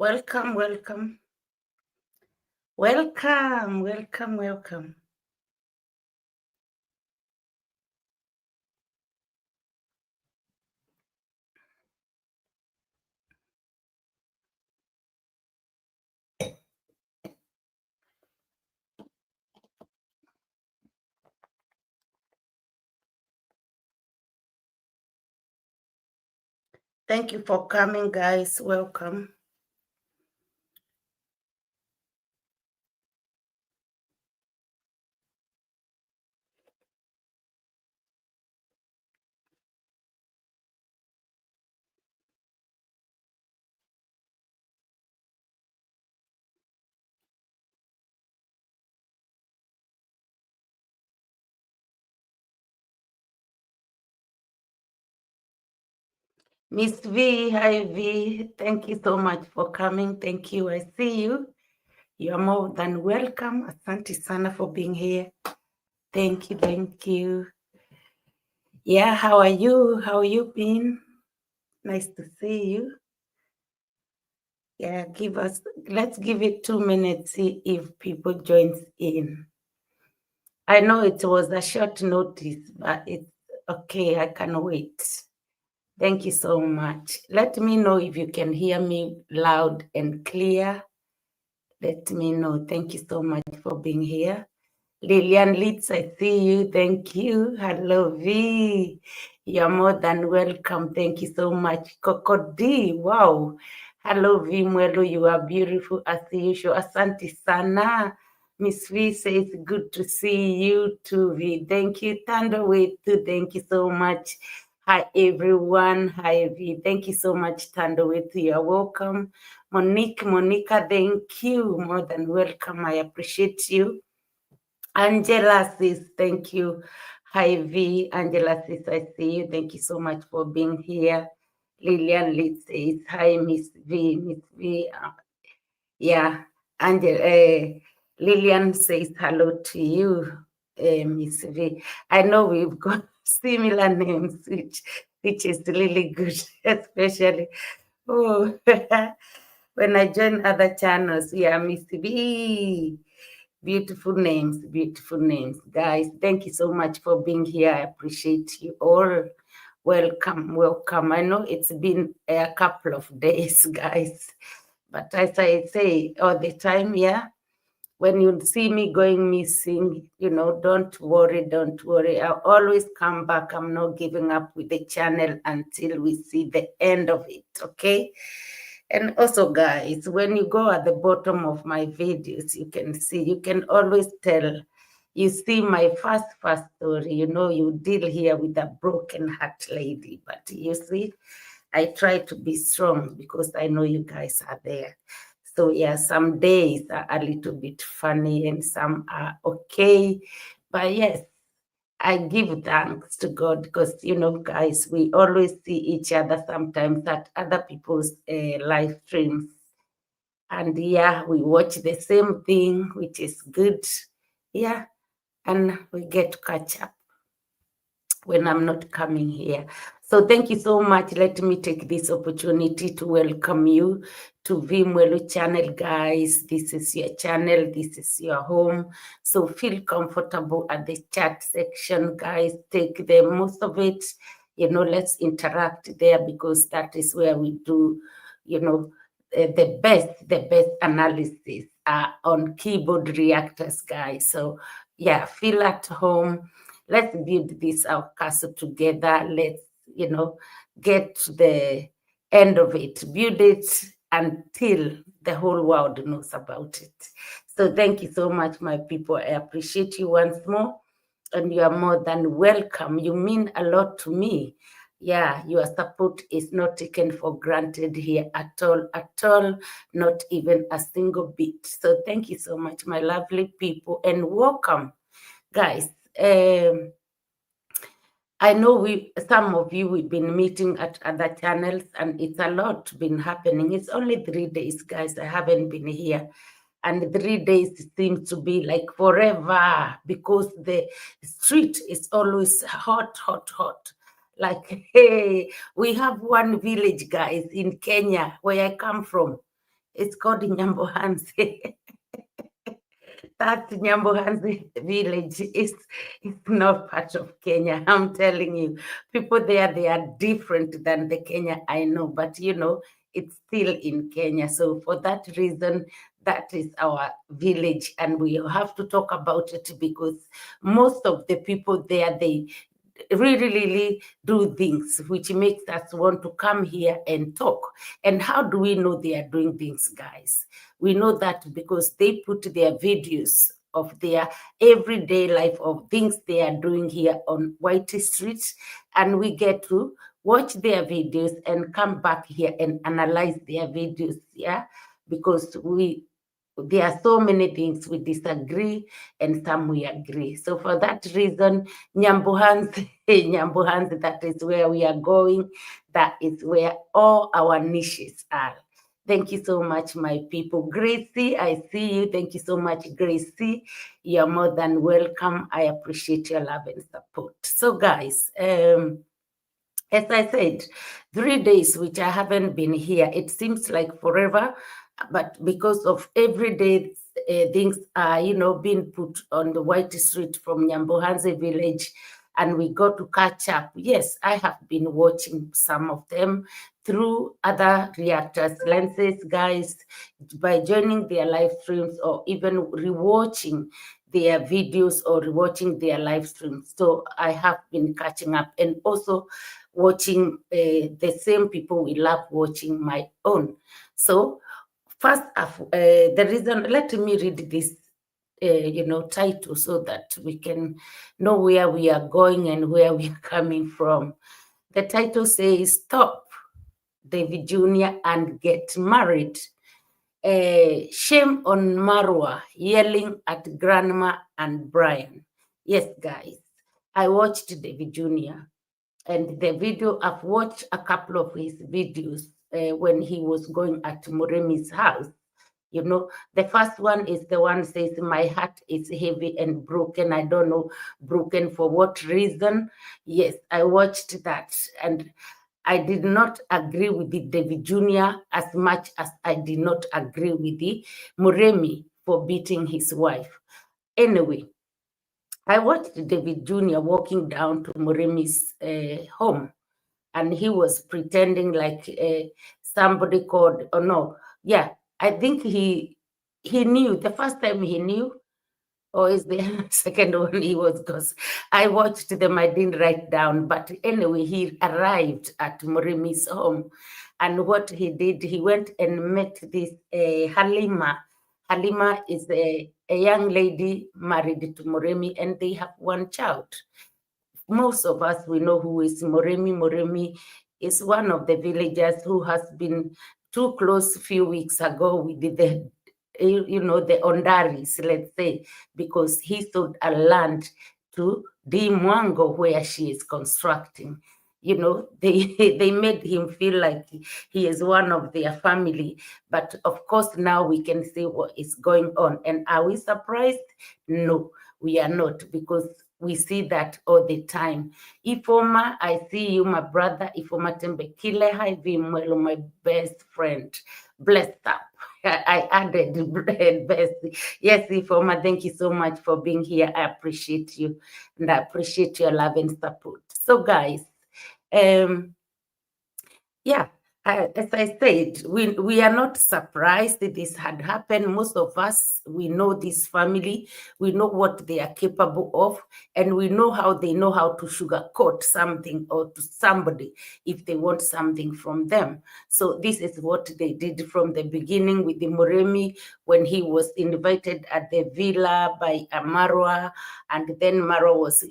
Welcome, welcome. Welcome, welcome, welcome. Thank you for coming, guys. Welcome. Miss V, hi V. Thank you so much for coming. Thank you. I see you. You are more than welcome. Asante sana for being here. Thank you, thank you. Yeah, how are you? How you been? Nice to see you. Yeah, let's give it 2 minutes, see if people joins in. I know it was a short notice, but it's okay. I can wait. Thank you so much. Let me know if you can hear me loud and clear. Let me know. Thank you so much for being here. Lillian Litz, I see you. Thank you. Hello, V. You're more than welcome. Thank you so much. Coco D, wow. Hello, VeeMwelu. You are beautiful as usual. Asante sana. Miss V says, good to see you too, V. Thank you. Thunderway too. Thank you so much. Hi, everyone. Hi, V. Thank you so much, Thunderway. You're welcome. Monica, thank you. More than welcome. I appreciate you. Angela says, thank you. Hi, V. Angela says, I see you. Thank you so much for being here. Lillian Lee says, hi, Miss V. Miss V. Yeah. Angela, Lillian says, hello to you, Miss V. I know we've got similar names, which is really good, especially. Oh, when I join other channels, yeah, Miss V. Beautiful names, guys. Thank you so much for being here. I appreciate you all. Welcome, welcome. I know it's been a couple of days, guys, but as I say all the time, yeah, when you see me going missing, don't worry, don't worry. I'll always come back. I'm not giving up with the channel until we see the end of it, okay? And also, guys, when you go at the bottom of my videos, you can always tell. You see my first story, you deal here with a broken heart lady. But you see, I try to be strong because I know you guys are there. So yeah, some days are a little bit funny and some are okay. But yes, I give thanks to God because, guys, we always see each other sometimes at other people's live streams. And yeah, we watch the same thing, which is good. Yeah, and we get to catch up when I'm not coming here. So thank you so much. Let me take this opportunity to welcome you to VeeMwelu channel, guys. This is your channel. This is your home. So feel comfortable at the chat section, guys. Take the most of it. Let's interact there because that is where we do, the best analysis on keyboard reactors, guys. So yeah, feel at home. Let's build this our castle together. Let's, get to the end of it. Build it until the whole world knows about it. So thank you so much, my people. I appreciate you once more. And you are more than welcome. You mean a lot to me. Yeah, your support is not taken for granted here at all, not even a single bit. So thank you so much, my lovely people, and welcome, guys. I know some of you we've been meeting at other channels and it's a lot been happening. It's only 3 days, guys. I haven't been here. And 3 days seems to be like forever because the street is always hot. Like, hey, we have one village, guys, in Kenya, where I come from. It's called Nyambohansi. That Nyambohansi village is not part of Kenya. I'm telling you, people there, they are different than the Kenya I know, but you know, it's still in Kenya. So for that reason, that is our village, and we have to talk about it because most of the people there, they really do things which makes us want to come here and talk. And how do we know they are doing things, guys? We know that because they put their videos of their everyday life of things they are doing here on White Street, and we get to watch their videos and come back here and analyze their videos, yeah, because there are so many things we disagree and some we agree. So for that reason, Nyambuhanzi, Nyambuhanzi, that is where we are going. That is where all our niches are. Thank you so much, my people. Gracie, I see you. Thank you so much, Gracie. You're more than welcome. I appreciate your love and support. So guys, as I said, 3 days which I haven't been here, it seems like forever, but because of everyday things are, you know, being put on the White Street from Nyambohanze village, and we got to catch up. Yes, I have been watching some of them through other reactors' lenses, guys, by joining their live streams or even rewatching their videos or rewatching their live streams. So I have been catching up and also watching the same people we love watching my own. So first, the reason, let me read this title so that we can know where we are going and where we are coming from. The title says, Stop, Davy Jr. and Get Married. Shame on Marwa yelling at Grandma and Brian. Yes, guys, I watched Davy Jr. and the video, I've watched a couple of his videos when he was going at Moremi's house. You know, the first one is the one says, my heart is heavy and broken. I don't know, broken for what reason. Yes, I watched that. And I did not agree with the David Jr. as much as I did not agree with the Moremi for beating his wife. Anyway, I watched David Jr. walking down to Moremi's home, and he was pretending like somebody called, or no, yeah, I think he knew the first time he knew, or is the second one he was, because I watched them, I didn't write down, but anyway, he arrived at Moremi's home, and what he did, he went and met this Halima. Halima is a young lady married to Moremi, and they have one child. Most of us, we know who is Moremi. Moremi is one of the villagers who has been too close a few weeks ago with the Ondaris, let's say, because he sold a land to VeeMwelu where she is constructing. You know, they made him feel like he is one of their family. But of course, now we can see what is going on. And are we surprised? No, we are not, because we see that all the time. Ifoma, I see you, my brother. Ifoma Tembekile, hi VeeMwelu, my best friend. Blessed up. I added best. Yes, Ifoma, thank you so much for being here. I appreciate you, and I appreciate your love and support. So, guys, yeah, as I said, we are not surprised that this had happened. Most of us, we know this family, we know what they are capable of, and we know how they know how to sugarcoat something or to somebody if they want something from them. So this is what they did from the beginning with the Moremi when he was invited at the villa by Marwa, and then Marwa was,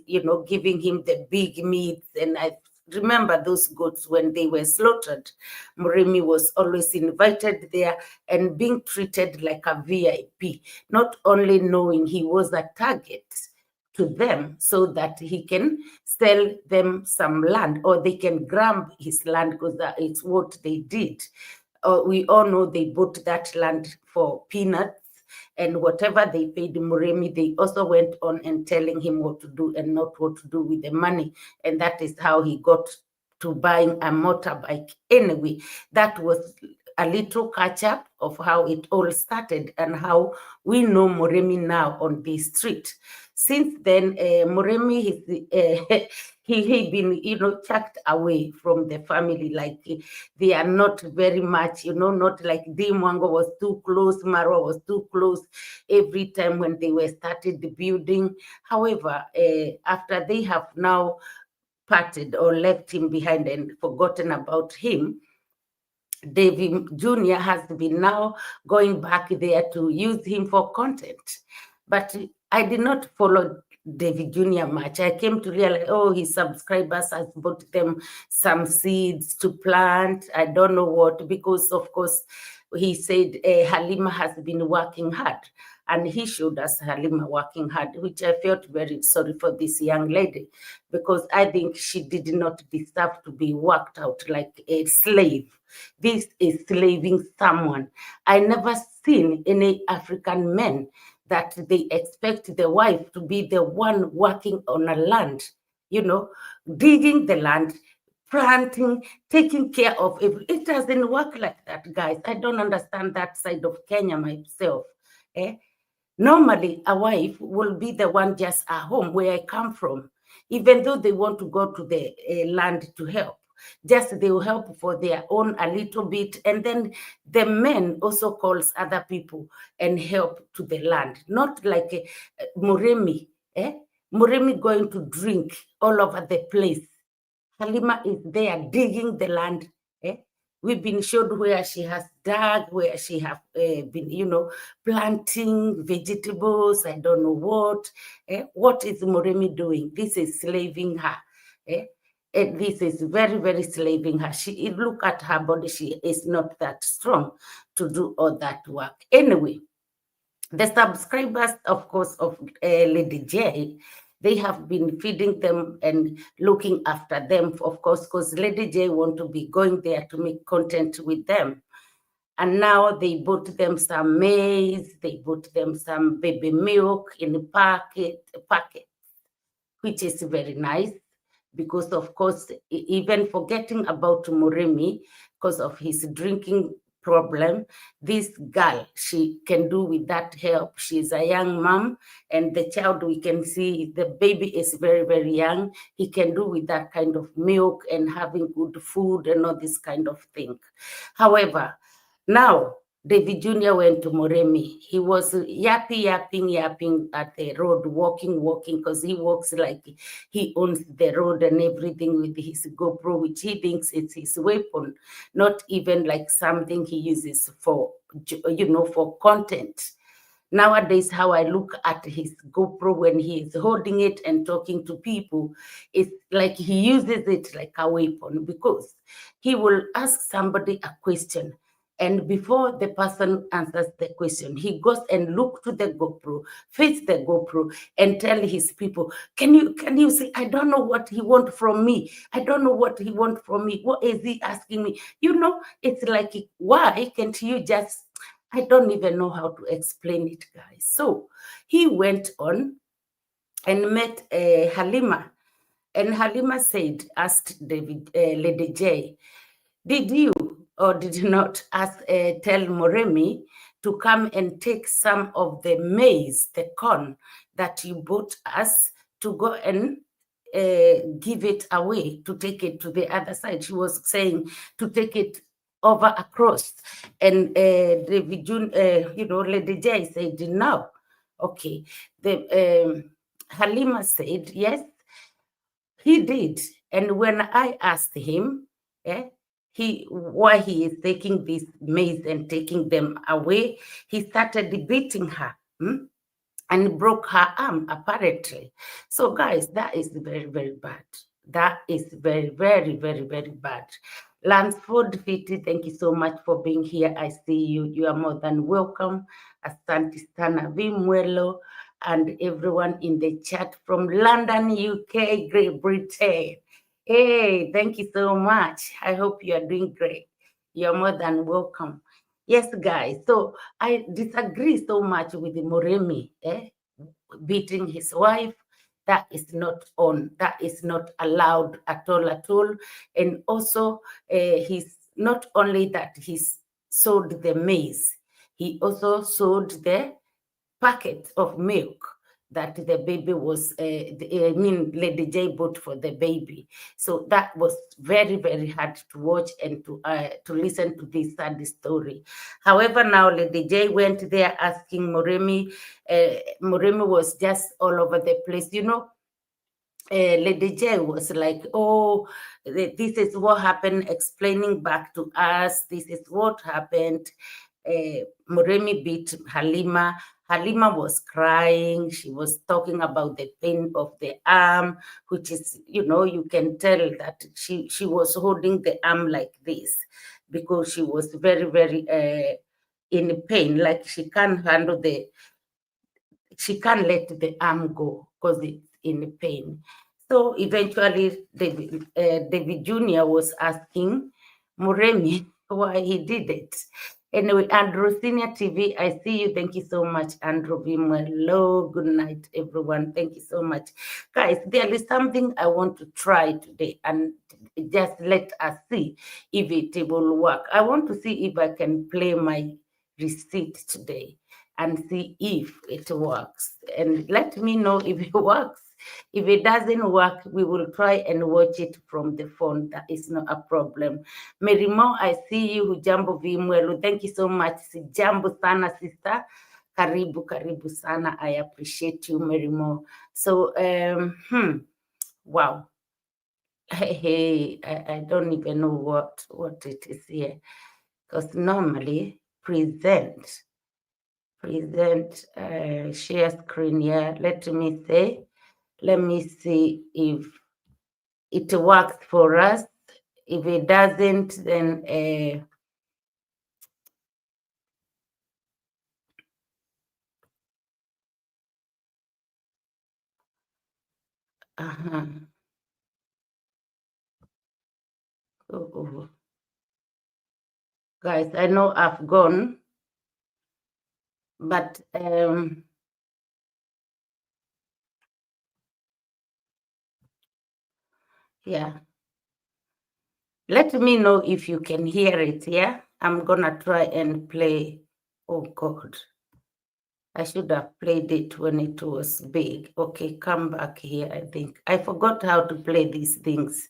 giving him the big meats, and I remember those goats when they were slaughtered. Moremi was always invited there and being treated like a VIP, not only knowing he was a target to them so that he can sell them some land or they can grab his land, because it's what they did. We all know they bought that land for peanuts, and whatever they paid Moremi, they also went on and telling him what to do and not what to do with the money. And that is how he got to buying a motorbike. Anyway, that was a little catch up of how it all started and how we know Moremi now on the street. Since then, Moremi, he been, chucked away from the family. Like they are not very much, not like VeeMwelu was too close, Marwa was too close every time when they were started the building. However, after they have now parted or left him behind and forgotten about him, Davy Jr. has been now going back there to use him for content. But I did not follow Davy Jr. much. I came to realize, his subscribers has bought them some seeds to plant. I don't know what, because of course he said Halima has been working hard. And he showed us Halima working hard, which I felt very sorry for this young lady, because I think she did not deserve to be worked out like a slave. This is slaving someone. I never seen any African men that they expect the wife to be the one working on a land, digging the land, planting, taking care of it. It doesn't work like that, guys. I don't understand that side of Kenya myself. Normally, a wife will be the one just at home where I come from, even though they want to go to the land to help. Just they will help for their own a little bit, and then the men also calls other people and help to the land. Not like Moremi, Moremi going to drink all over the place. Halima is there digging the land. We've been showed where she has dug, where she have been, planting vegetables. I don't know what. What is Moremi doing? This is slaving her. And this is very, very slaving her. Look at her body. She is not that strong to do all that work. Anyway, the subscribers, of course, of Lady J, they have been feeding them and looking after them, of course, because Lady J want to be going there to make content with them. And now they bought them some maize, they bought them some baby milk in a packet, which is very nice, because of course, even forgetting about Moremi, because of his drinking problem, this girl, she can do with that help. She's a young mom, and the child, we can see the baby is very, very young. He can do with that kind of milk and having good food and all this kind of thing. However, now Davy Jr. went to Moremi. He was yapping at the road, walking, because he walks like he owns the road and everything with his GoPro, which he thinks it's his weapon, not even like something he uses for, for content. Nowadays, how I look at his GoPro when he is holding it and talking to people, it's like he uses it like a weapon, because he will ask somebody a question. And before the person answers the question, he goes and look to the GoPro, face the GoPro, and tell his people, can you see, I don't know what he want from me. I don't know what he want from me. What is he asking me? It's like, why can't you just, I don't even know how to explain it, guys. So he went on and met Halima. And Halima asked Lady J, did you or did you not tell Moremi to come and take some of the maize, the corn that you bought us, to go and give it away, to take it to the other side? She was saying to take it over across. And Lady J said no. Okay. Halima said yes, he did. And when I asked him, why he is taking this maize and taking them away, he started beating her and broke her arm, apparently. So, guys, that is very, very bad. That is very, very, very, very bad. Lansford Fiti, thank you so much for being here. I see you. You are more than welcome. Asante sana, VeeMwelu, and everyone in the chat from London, UK, Great Britain. Hey, thank you so much. I hope you are doing great. You're more than welcome. Yes, guys. So I disagree so much with Moremi beating his wife. That is not on. That is not allowed at all. And also, he's not only that, he's sold the maize. He also sold the packet of milk that the baby was, Lady J bought for the baby. So that was very, very hard to watch and to listen to this sad story. However, now Lady J went there asking Moremi. Moremi was just all over the place. Lady J was like, oh, this is what happened, explaining back to us, this is what happened. Moremi beat Halima. Halima was crying. She was talking about the pain of the arm, which is, you can tell that she was holding the arm like this because she was very, very in pain. Like she can't let the arm go because it's in pain. So eventually, David Jr. was asking Moremi why he did it. Anyway, Andrew Senior TV, I see you. Thank you so much, Andrew VeeMwelu. Good night, everyone. Thank you so much. Guys, there is something I want to try today, and just let us see if it will work. I want to see if I can play my receipt today and see if it works. And let me know if it works. If it doesn't work, we will try and watch it from the phone. That is not a problem. Merimo, I see you. Hujambo VeeMwelu. Thank you so much. Sijambo sana, sister. Karibu sana. I appreciate you, Merimo. So, wow. Hey, I don't even know what it is here. Because normally, present, share screen here. Let me see if it works for us. If it doesn't, then guys, I know I've gone, but yeah. Let me know if you can hear it, yeah? I'm gonna try and play. Oh God. I should have played it when it was big. Okay, come back here, I think. I forgot how to play these things.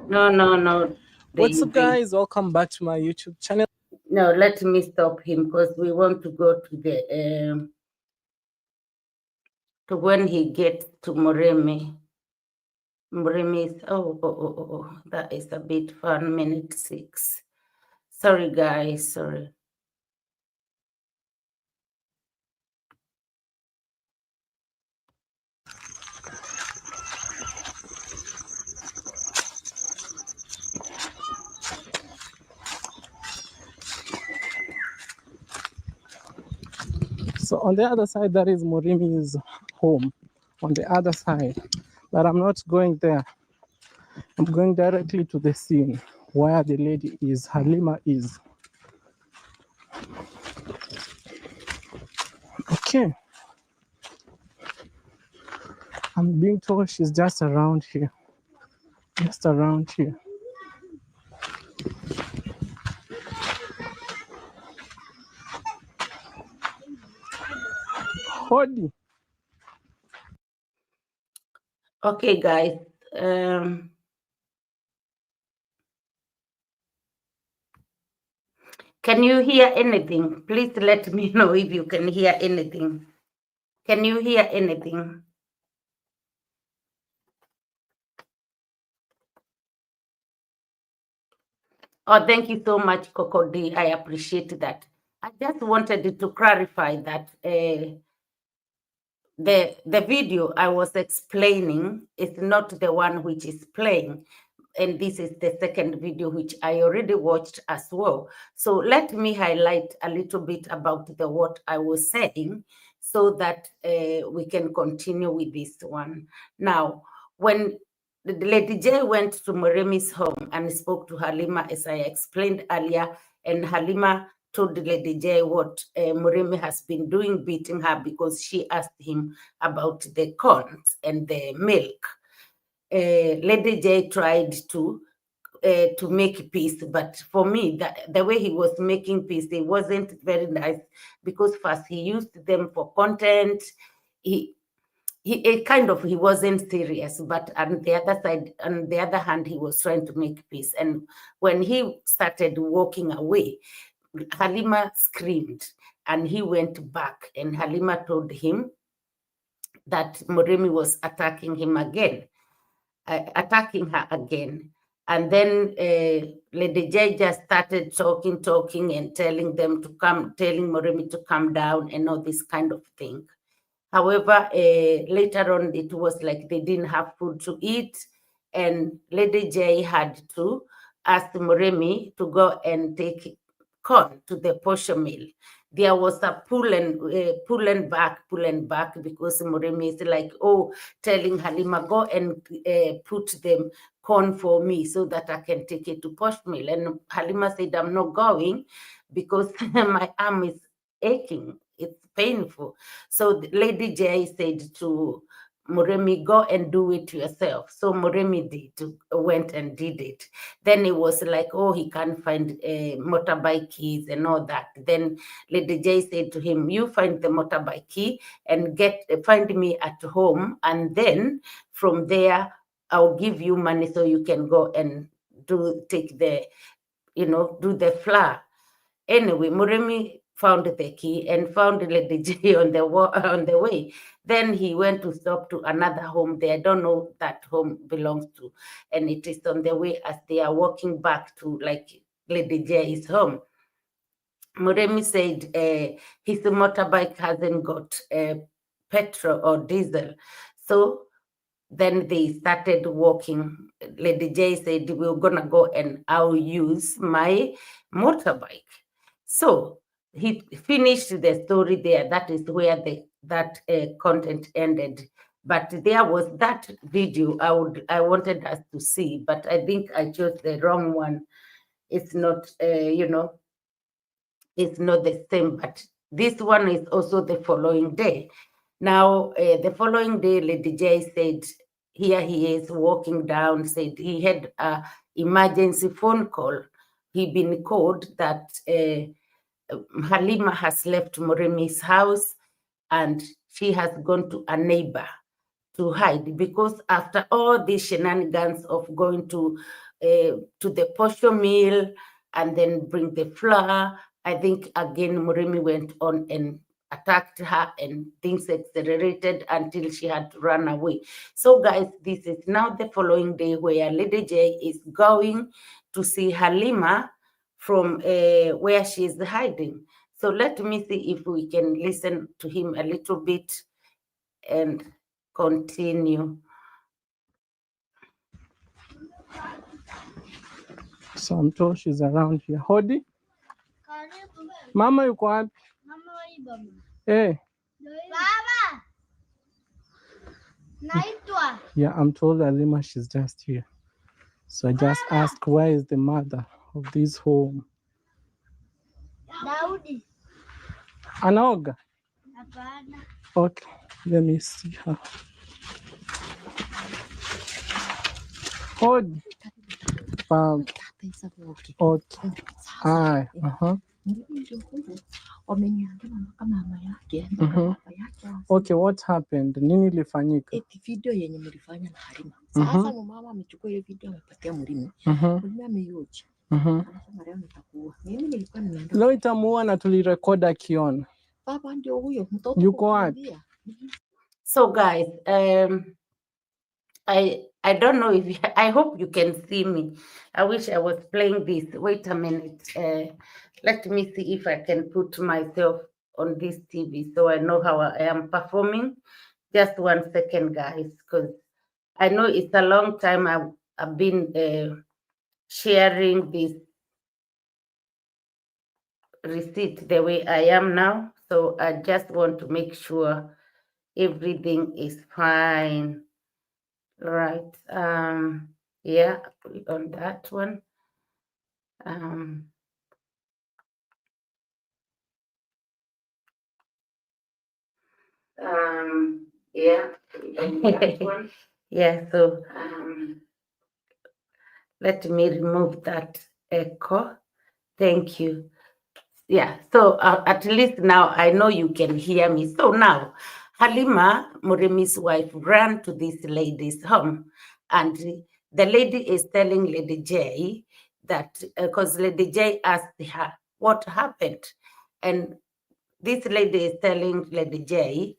No. What's up, guys? Welcome back to my YouTube channel. No, let me stop him because we want to go to the to when he gets to Moremi. Moremi is that is a bit fun. Minute 6. Sorry, guys. Sorry. So on the other side, that is Morimi's home. On the other side, but I'm not going there. I'm going directly to the scene where the lady is, Halima is. Okay. I'm being told she's just around here. Just around here. Hodi. Okay, guys. Can you hear anything? Please let me know if you can hear anything. Can you hear anything? Oh, thank you so much, Coco D. I appreciate that. I just wanted to clarify that the video I was explaining is not the one which is playing. And this is the second video which I already watched as well. So let me highlight a little bit about what I was saying so that we can continue with this one. Now, when Lady J went to Moremi's home and spoke to Halima, as I explained earlier, and Halima told Lady J what Murimi has been doing, beating her because she asked him about the corns and the milk. Lady J tried to make peace, but for me, the way he was making peace, it wasn't very nice because first he used them for content. He he wasn't serious, but on the other side, on the other hand, he was trying to make peace. And when he started walking away, Halima screamed and he went back, and Halima told him that Moremi was attacking him again, attacking her again. And then Lady J just started talking and telling them to come, telling Moremi to come down and all this kind of thing. However, later on, it was like they didn't have food to eat, and Lady J had to ask Moremi to go and take corn to the posho mill. There was a pull and back, because Moremi is like, telling Halima, go and put them corn for me so that I can take it to posho mill. And Halima said, I'm not going because my arm is aching. It's painful. So Lady J said to Moremi, go and do it yourself. So Moremi went and did it. Then it was like, he can't find motorbike keys and all that. Then Lady J said to him, you find the motorbike key and find me at home. And then from there, I'll give you money so you can go and do the flour. Anyway, Moremi found the key and found Lady J on the way. Then he went to stop to another home there. I don't know that home belongs to. And it is on the way as they are walking back to Lady J's home. Moremi said his motorbike hasn't got petrol or diesel. So then they started walking. Lady J said, we're going to go and I'll use my motorbike. So he finished the story there. That is where that content ended. But there was that video I wanted us to see, but I think I chose the wrong one. It's not, it's not the same, but this one is also the following day. Now, the following day, Lady J said, here he is walking down, said he had an emergency phone call. He'd been called that Halima has left Moremi's house and she has gone to a neighbor to hide, because after all these shenanigans of going to the posho mill and then bring the flour, I think again Moremi went on and attacked her and things accelerated until she had to run away. So guys, this is now the following day where Lady J is going to see Halima from where she is hiding. So let me see if we can listen to him a little bit and continue. So I'm told she's around here. Hodi, mama yuko wapi? Eh. Baba. Naitwa. Yeah, I'm told Halima she's just here. So I just asked, where is the mother of this home? Daudi. Anaoga? Hapana. Okay, let me see her. Hodi. Okay. Aye. Okay, what happened? Nini ilifanyika? Video yenye mlifanya na Halima. Sasa mama amechukua ile video amepatia Mulimi. Mulimi ameiocha. Anasema leo nitakuua. Mimi nilikuwa nimeenda. Leo itamuua na tulirekoda akiona. Baba ndio huyo mtoto. Yuko wapi? So guys, I don't know if I hope you can see me. I wish I was playing this. Wait a minute. Let me see if I can put myself on this TV so I know how I am performing. Just 1 second, guys, because I know it's a long time I've been sharing this receipt the way I am now. So I just want to make sure everything is fine. Right. Yeah, on that one. Yeah. Yeah, so let me remove that echo. Thank you. Yeah, so at least now I know you can hear me. So now, Halima, Murimi's wife, ran to this lady's home, and the lady is telling Lady J that, because Lady J asked her what happened, and this lady is telling Lady J,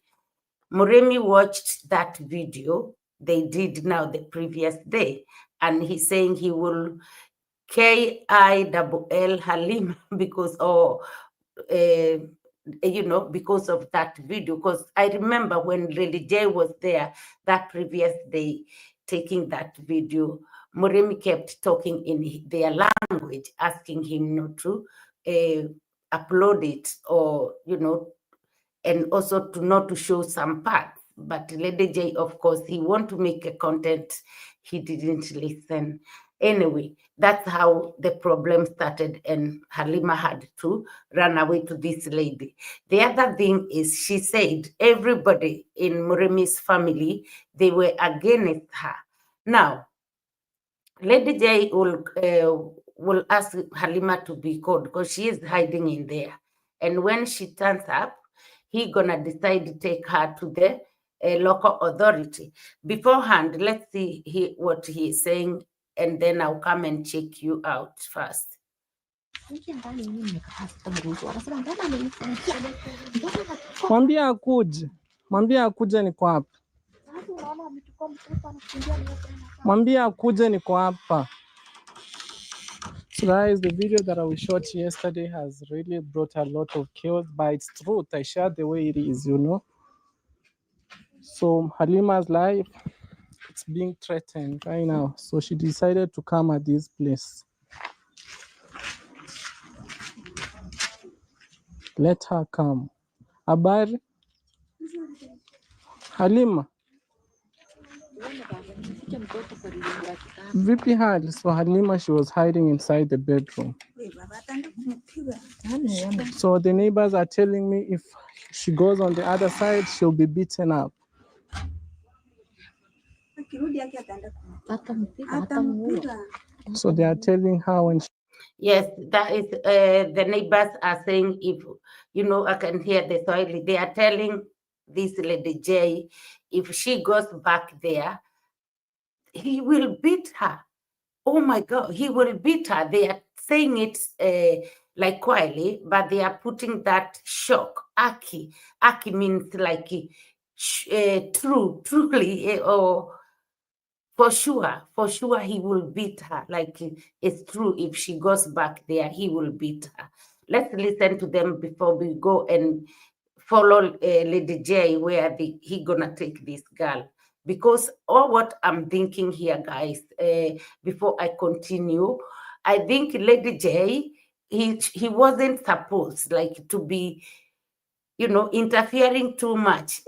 Murimi watched that video they did now the previous day, and he's saying he will KILL Halima because, because of that video. Because I remember when Lady J was there that previous day taking that video, Murimi kept talking in their language, asking him not to upload it, or, and also to not to show some parts. But Lady J, of course, he want to make a content. He didn't listen. Anyway, that's how the problem started, and Halima had to run away to this lady. The other thing is, she said everybody in Murimi's family, they were against her. Now, Lady J will ask Halima to be called because she is hiding in there. And when she turns up, he gonna decide to take her to the local authority. Beforehand, let's see what he is saying, and then I'll come and check you out first. Mwambie akuje. Mwambie akuje, niko hapa. Mwambie akuje, niko hapa. So guys, the video that I shot yesterday has really brought a lot of chaos, but it's truth. I shared the way it is, So Halima's life, it's being threatened right now. So she decided to come at this place. Let her come. Habari? Halima. Vipi hali? So Halima, she was hiding inside the bedroom. So the neighbors are telling me if she goes on the other side, she'll be beaten up. So they are telling her when she... Yes, that is, the neighbors are saying, if, I can hear the Swahili, they are telling this Lady J, if she goes back there, he will beat her. Oh my God, he will beat her. They are saying it like quietly, but they are putting that shock. Aki. Aki means like truly, or for sure he will beat her. Like, it's true, if she goes back there, he will beat her. Let's listen to them before we go and follow Lady J, where he gonna take this girl. Because all what I'm thinking here, guys, before I continue, I think Lady J, he wasn't supposed like to be, interfering too much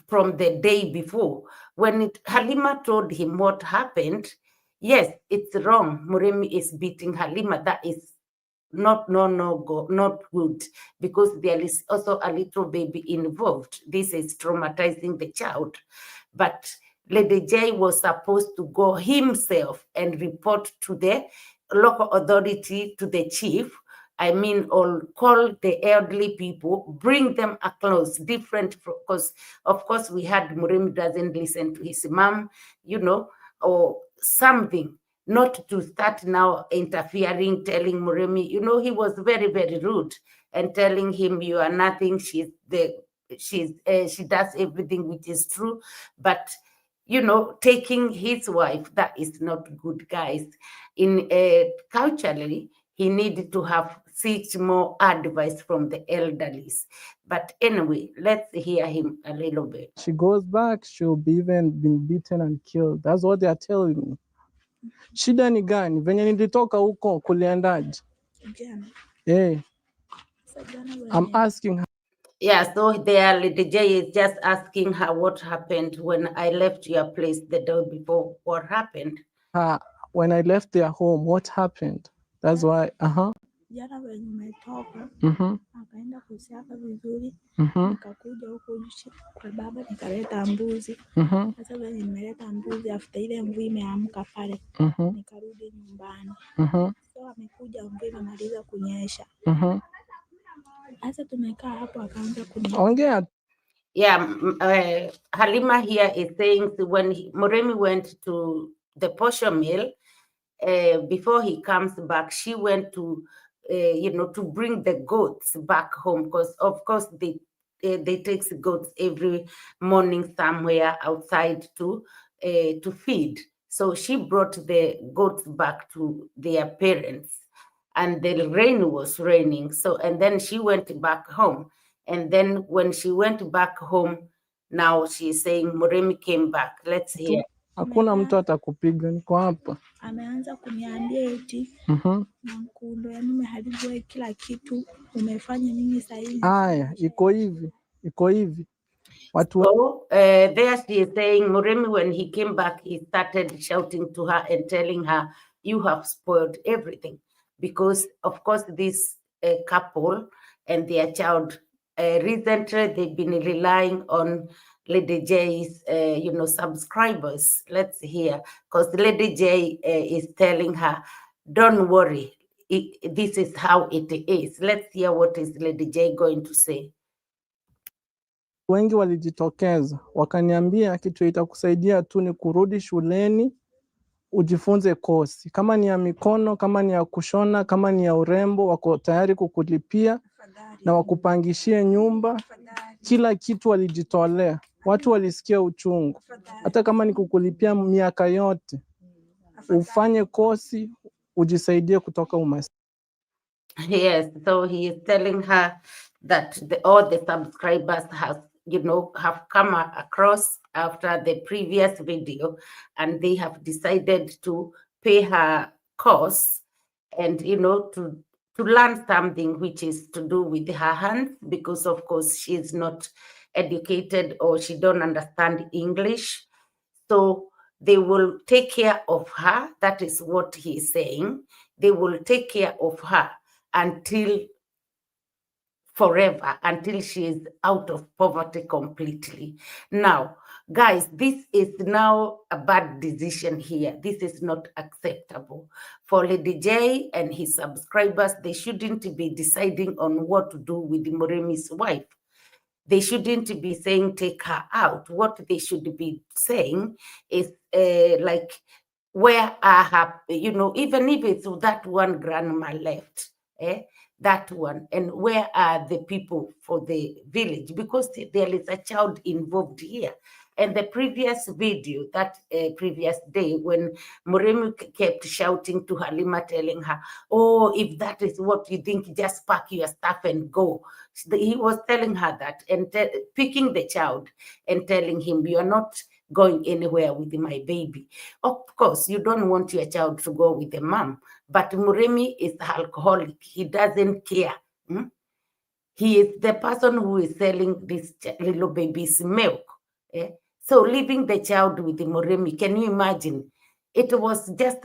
from the day before. When Halima told him what happened, yes, it's wrong. Murimi is beating Halima. That is not good, because there is also a little baby involved. This is traumatizing the child. But Lady J was supposed to go himself and report to the local authority, to the chief, or call the elderly people, bring them close, different, because of course we had Murimi doesn't listen to his mom, or something, not to start now interfering, telling Murimi, he was very, very rude, and telling him, you are nothing, she does everything, which is true, but taking his wife, that is not good, guys. In culturally, he needed to have seek more advice from the elderlies. But anyway, let's hear him a little bit. She goes back, she'll be even been beaten and killed. That's what they are telling me. Shida ni gani? Venye nilitoka huko kuliendaje? Hey, I'm asking her. Yeah, so there, Lady J is just asking her what happened when I left your place the day before. What happened? When I left their home, what happened? That's why, jana venye umetoka, Mhm. akaenda kusiaka vizuri, Mhm. nikakuja huku kwa baba nikaleta mbuzi. Mhm. Sasa venye nimeleta mbuzi, after ile mvua imeamka pale, Mhm. nikarudi nyumbani. Mhm. So amekuja mvua imemaliza kunyesha. Mhm. Sasa tumekaa hapo, akaanza kunyesha. Ongea. Yeah, Halima here is saying when Moremi went to the posho mill, before he comes back, she went to, to bring the goats back home, because of course they take the goats every morning somewhere outside to feed. So she brought the goats back to their parents, and the rain was raining. So, and then she went back home. And then when she went back home, now she's saying Moremi came back. Let's hear. Hakuna mtu atakupiga, niko hapa. Ameanza kuniambia eti Mankundo, yaani umeharibu kila kitu, umefanya nini sasa hivi? Haya, iko hivi. So there she is saying, Moremi, when he came back, he started shouting to her and telling her, you have spoiled everything. Because, of course, this couple and their child, recently they've been relying on Lady J's, subscribers. Let's hear, because Lady J is telling her, don't worry, this is how it is. Let's hear what is Lady J going to say. Wengi walijitokeza wakaniambia kitu itakusaidia tu ni kurudi shuleni ujifunze kosi, kama ni ya mikono, kama ni ya kushona, kama ni ya urembo, wako tayari kukulipia na wakupangishie nyumba. Kila kitu walijitolea, watu walisikia uchungu. Hata kama ni kukulipia miaka yote, ufanye kosi ujisaidie kutoka umaskini. Yes, so he is telling her that all the subscribers have come across after the previous video, and they have decided to pay her course and to learn something which is to do with her hands, because of course she is not educated or she don't understand English. So they will take care of her. That is what he's saying. They will take care of her until forever, until she is out of poverty completely. Now, guys, this is now a bad decision here. This is not acceptable. For Lady J and his subscribers, they shouldn't be deciding on what to do with Moremi's wife. They shouldn't be saying take her out. What they should be saying is like, where are her, even if it's that one grandma left, that one, and where are the people for the village? Because there is a child involved here. And the previous video, that previous day, when Moremi kept shouting to Halima, telling her, oh, if that is what you think, just pack your stuff and go. He was telling her that, and picking the child and telling him, you are not going anywhere with my baby. Of course, you don't want your child to go with the mom, but Moremi is alcoholic. He doesn't care. He is the person who is selling this little baby's milk. So leaving the child with the Moremi, can you imagine? It was just,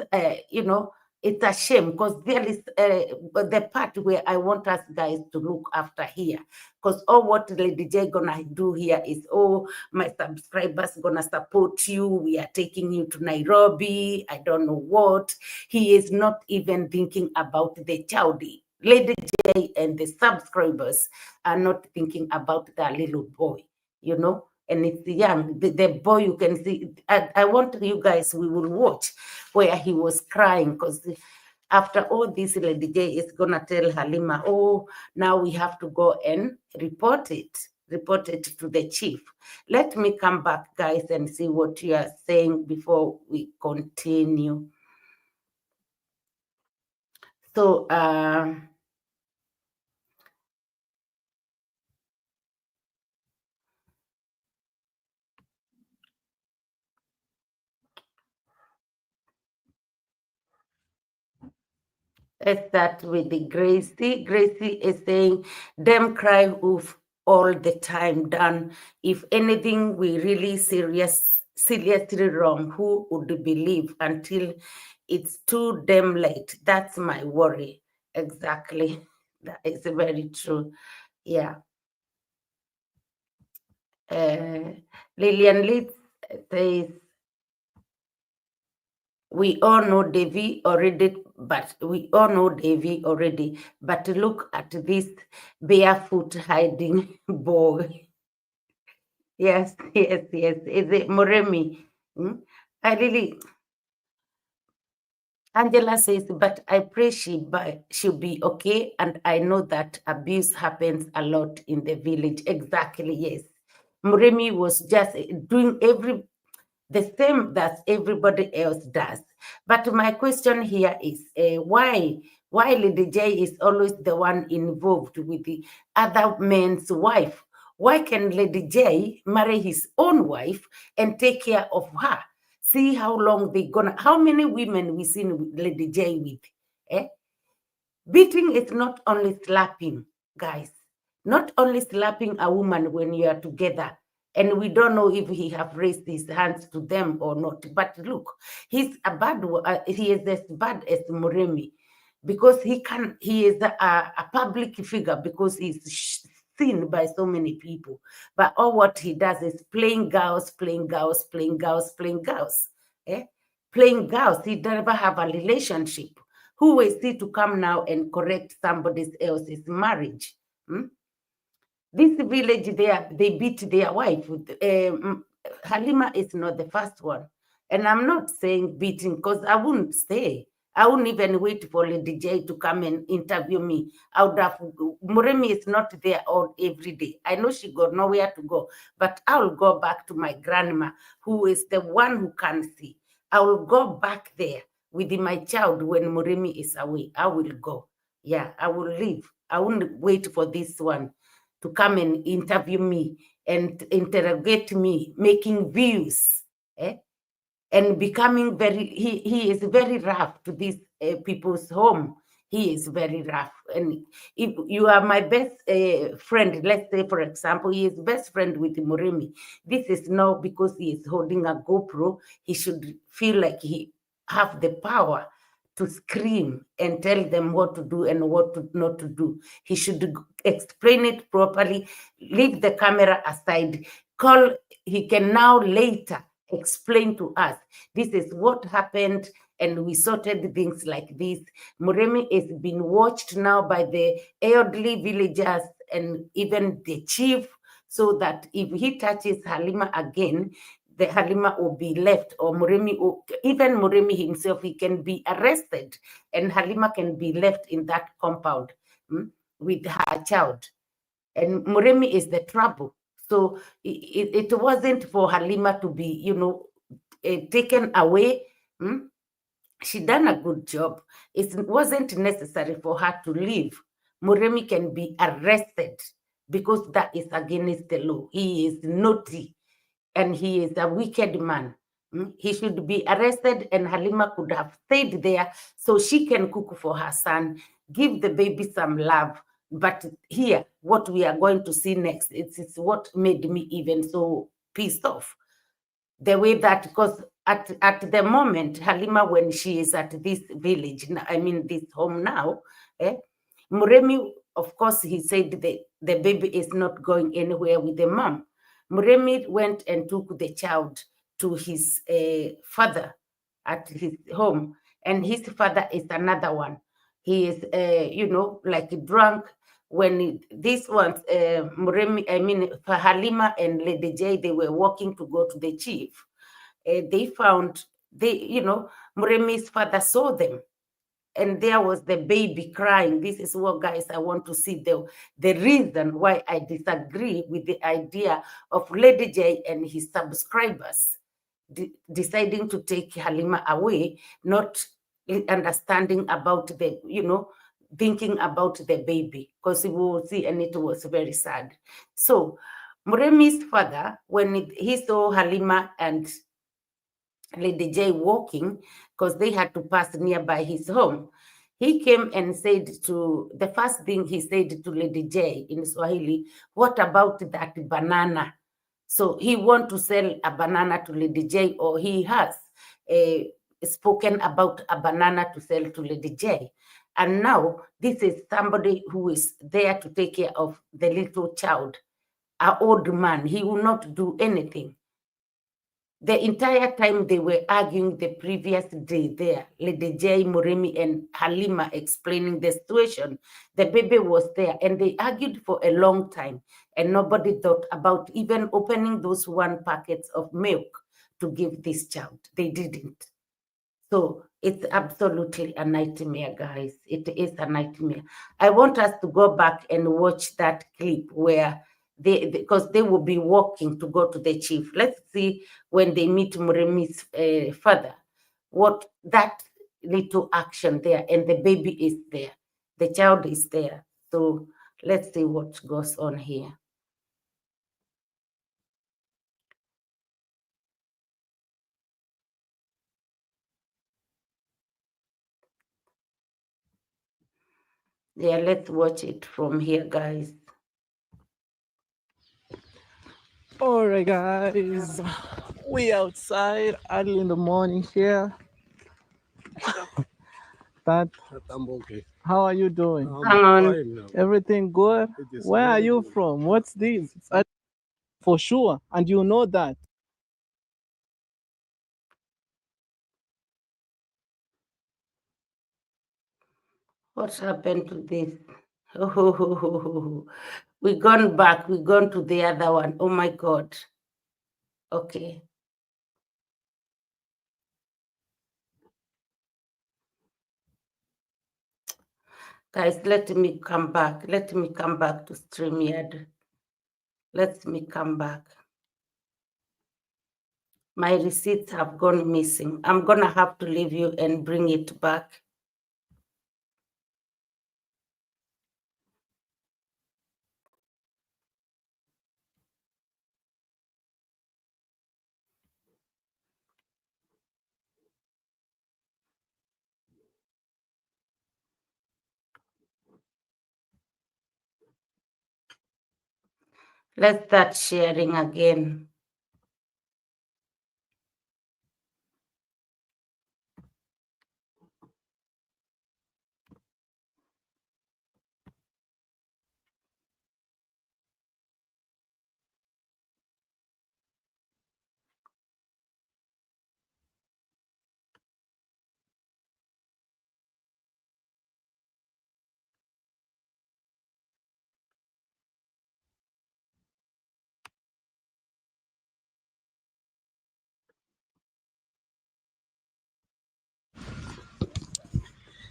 it's a shame, because there is the part where I want us guys to look after here, because all what Lady J gonna do here is, oh, my subscribers gonna support you, we are taking you to Nairobi, I don't know what. He is not even thinking about the child. Lady J and the subscribers are not thinking about that little boy, and it's young. The boy, you can see, I want you guys, we will watch where he was crying, because after all this, Lady J is gonna tell Halima, oh, now we have to go and report it to the chief. Let me come back, guys, and see what you are saying before we continue. So, let's start with the Gracie. Gracie is saying, them cry oof all the time, Dan. If anything we really seriously wrong, who would believe until it's too damn late? That's my worry. Exactly. That is very true. Yeah. Lillian Lee says, we all know Davy already, but look at this barefoot hiding boy. Yes. Is it Moremi? I really, Angela says, but I pray she'll be okay. And I know that abuse happens a lot in the village. Exactly, yes. Moremi was just doing the same that everybody else does. But my question here is why Lady J is always the one involved with the other man's wife? Why can Lady J marry his own wife and take care of her? See how long how many women we seen Lady J with? Eh? Beating is not only slapping, guys. Not only slapping a woman when you are together. And we don't know if he have raised his hands to them or not. But look, he is as bad as Moremi because he is a public figure because he's seen by so many people. But all what he does is playing girls. Eh? Playing girls. He never have a relationship. Who is he to come now and correct somebody else's marriage? This village, they beat their wife. Halima is not the first one. And I'm not saying beating because I wouldn't stay. I wouldn't even wait for Lady J to come and interview me. I would have, Muremi is not there all every day. I know she got nowhere to go, but I'll go back to my grandma, who is the one who can see. I will go back there with my child when Muremi is away. I will go. Yeah, I will leave. I wouldn't wait for this one to come and interview me and interrogate me, making views, and becoming he is very rough to these people's home. He is very rough. And if you are my best friend, let's say, for example, he is best friend with Muremi. This is not because he is holding a GoPro. He should feel like he have the power to scream and tell them what to do and what not to do. He should explain it properly, leave the camera aside, he can now later explain to us, this is what happened, and we sorted things like this. Muremi is being watched now by the elderly villagers and even the chief, so that if he touches Halima again, the Halima will be left, or even Muremi himself, he can be arrested, and Halima can be left in that compound with her child. And Muremi is the trouble. So it wasn't for Halima to be, taken away. She done a good job. It wasn't necessary for her to leave. Muremi can be arrested because that is against the law. He is naughty and he is a wicked man. He should be arrested, and Halima could have stayed there so she can cook for her son, give the baby some love. But here, what we are going to see next, it's what made me even so pissed off. The way that, because at the moment, Halima, when she is at this village, this home now, Muremi, of course, he said the baby is not going anywhere with the mom. Muremi went and took the child to his father at his home, and his father is another one. He is, like drunk. When these ones, Halima and Lady J, they were walking to go to the chief. They found, Muremi's father saw them, and there was the baby crying. This is what, guys, I want to see the reason why I disagree with the idea of Lady J and his subscribers deciding to take Halima away, not understanding about the, thinking about the baby, because we will see, and it was very sad. So Muremi's father, when he saw Halima and Lady J walking, because they had to pass nearby his home, he came and said the first thing he said to Lady J in Swahili, what about that banana? So he want to sell a banana to Lady J, or he has spoken about a banana to sell to Lady J. And now this is somebody who is there to take care of the little child, an old man. He will not do anything. The entire time they were arguing the previous day there, Lady J, Moremi, and Halima explaining the situation, the baby was there, and they argued for a long time, and nobody thought about even opening those 1 packets of milk to give this child. They didn't. So it's absolutely a nightmare, guys. It is a nightmare. I want us to go back and watch that clip where because they will be walking to go to the chief. Let's see when they meet Muremi's father, what that little action there, and the baby is there. The child is there. So let's see what goes on here. Yeah, let's watch it from here, guys. All right, guys, we outside early in the morning here. That, I'm okay. how are you doing? Hang on. Fine now. Everything good? It is Where are very you good. from? What's this? For sure, and you know that. What happened to this? Oh, we gone back. We gone to the other one. Oh my God. Okay. Guys, let me come back. Let me come back to StreamYard. Let me come back. My receipts have gone missing. I'm gonna have to leave you and bring it back. Let's start sharing again.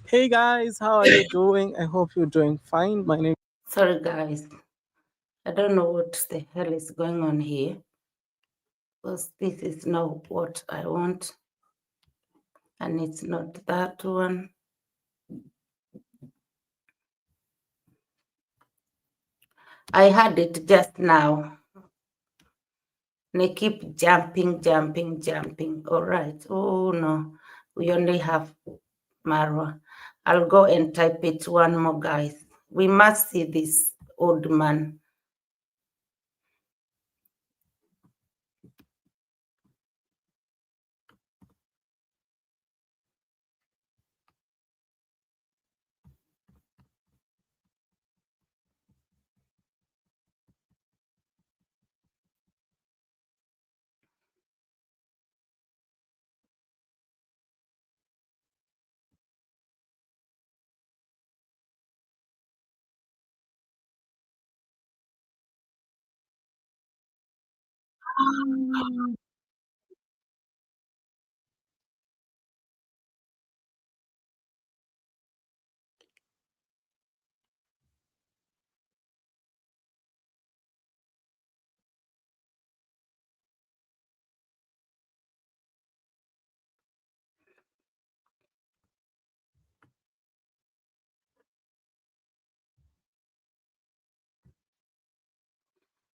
Hey guys, how are you doing? I hope you're doing fine. My name. Sorry, guys. I don't know what the hell is going on here, because this is not what I want, and it's not that one. I had it just now. They keep jumping. All right. Oh no, we only have Marwa. I'll go and type it one more, guys. We must see this old man.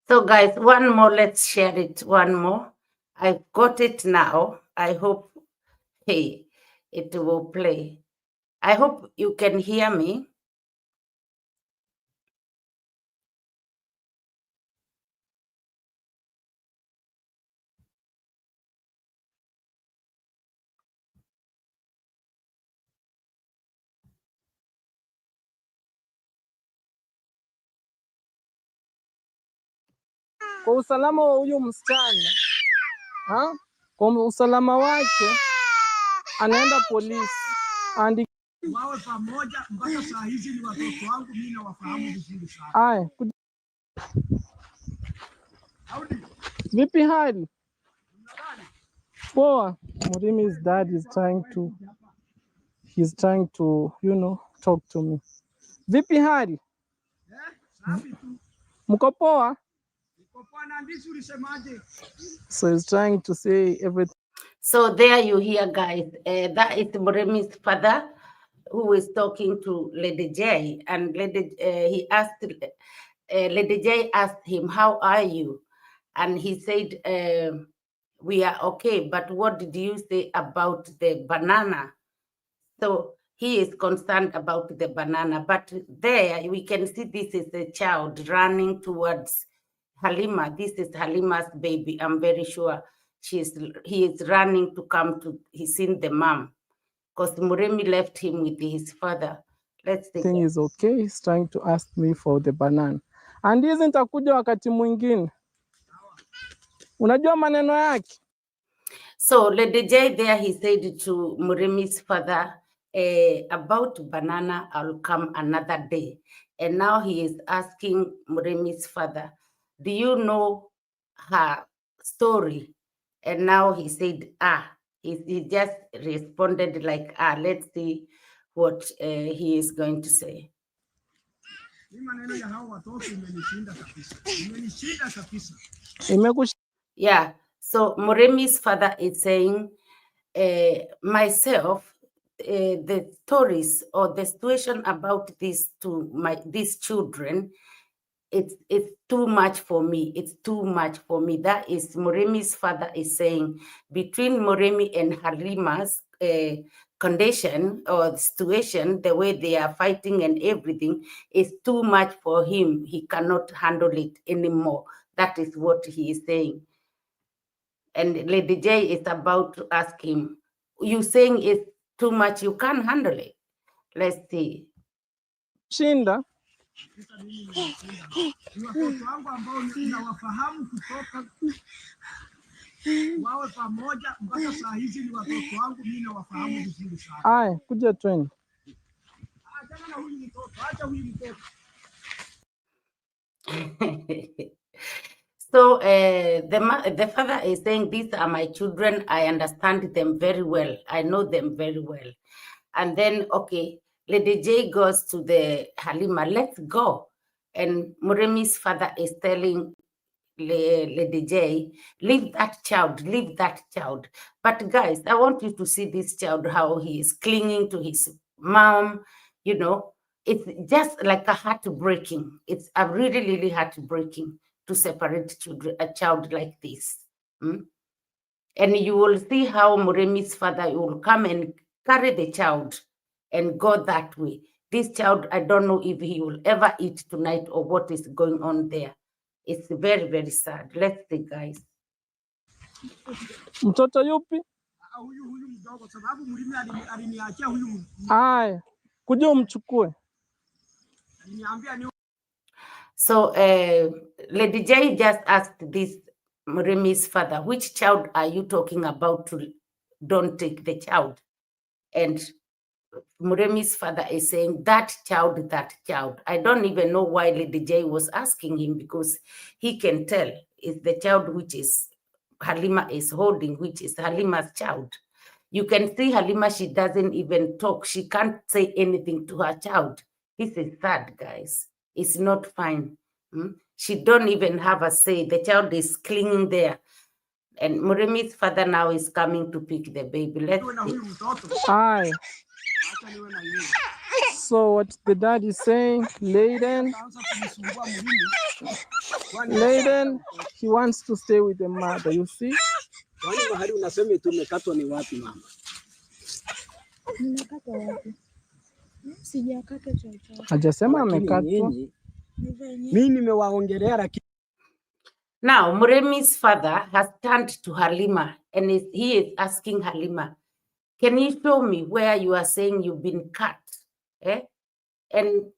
So guys, one more, let's share it, one more. I've got it now. I hope, hey, it will play. I hope you can hear me. kwa usalama wa huyu msichana, kwa usalama wake anaenda polisi. Wawe pamoja mpaka saa hizi ni watoto wangu, mimi nawafahamu vizuri sana. Haya. Vipi hali? Poa. Murimi's dad is trying to, you know, talk to me. Vipi hali? Mko poa? So he's trying to say everything. So there you hear, guys. That is Muremi's father who is talking to Lady J, and Lady J asked him, "How are you?" And he said, "We are okay. But what did you say about the banana?" So he is concerned about the banana. But there we can see this is a child running towards Halima. This is Halima's baby. I'm very sure he is running to come to, he's seen the mom. Because Muremi left him with his father. Let's see. Thing is okay. He's trying to ask me for the banana. And isn't akuja wakati mwingine. Unajua maneno yake? So Lady J there, he said to Muremi's father, about banana, I'll come another day. And now he is asking Muremi's father, do you know her story? And now he said, he just responded like, let's see what he is going to say. Yeah, so Muremi's father is saying, myself, the stories or the situation about these children, it's too much for me. It's too much for me. That is Muremi's father is saying, between Muremi and Halima's condition or situation, the way they are fighting and everything is too much for him. He cannot handle it anymore. That is what he is saying. And Lady J is about to ask him, you saying it's too much, you can't handle it. Let's see. Shinda. Aya, kuja twende. So the father is saying, these are my children. I understand them very well. I know them very well. And then, okay, Lady J goes to the Halima, let's go. And Muremi's father is telling Lady J, leave that child, leave that child. But guys, I want you to see this child, how he is clinging to his mom, you know. It's just like a heartbreaking. It's a really, really heartbreaking to separate a child like this. And you will see how Muremi's father will come and carry the child and go that way. This child, I don't know if he will ever eat tonight or what is going on there. It's very, very sad. Let's see, guys. Mtoto yupi? Aya, kuja umchukue. So Lady J just asked this Muremi's father, which child are you talking about? Don't take the child. And Muremi's father is saying, that child, that child. I don't even know why Lady J was asking him, because he can tell it's the child which is Halima is holding, which is Halima's child. You can see Halima, she doesn't even talk. She can't say anything to her child. This is sad, guys. It's not fine. She don't even have a say. The child is clinging there. And Muremi's father now is coming to pick the baby. Let's see. Aye. So what the dad is saying, Layden, he wants to stay with the mother, you see? Hajasema amekatwa. Now, Muremi's father has turned to Halima and he is asking Halima, can you show me where you are saying you've been cut? And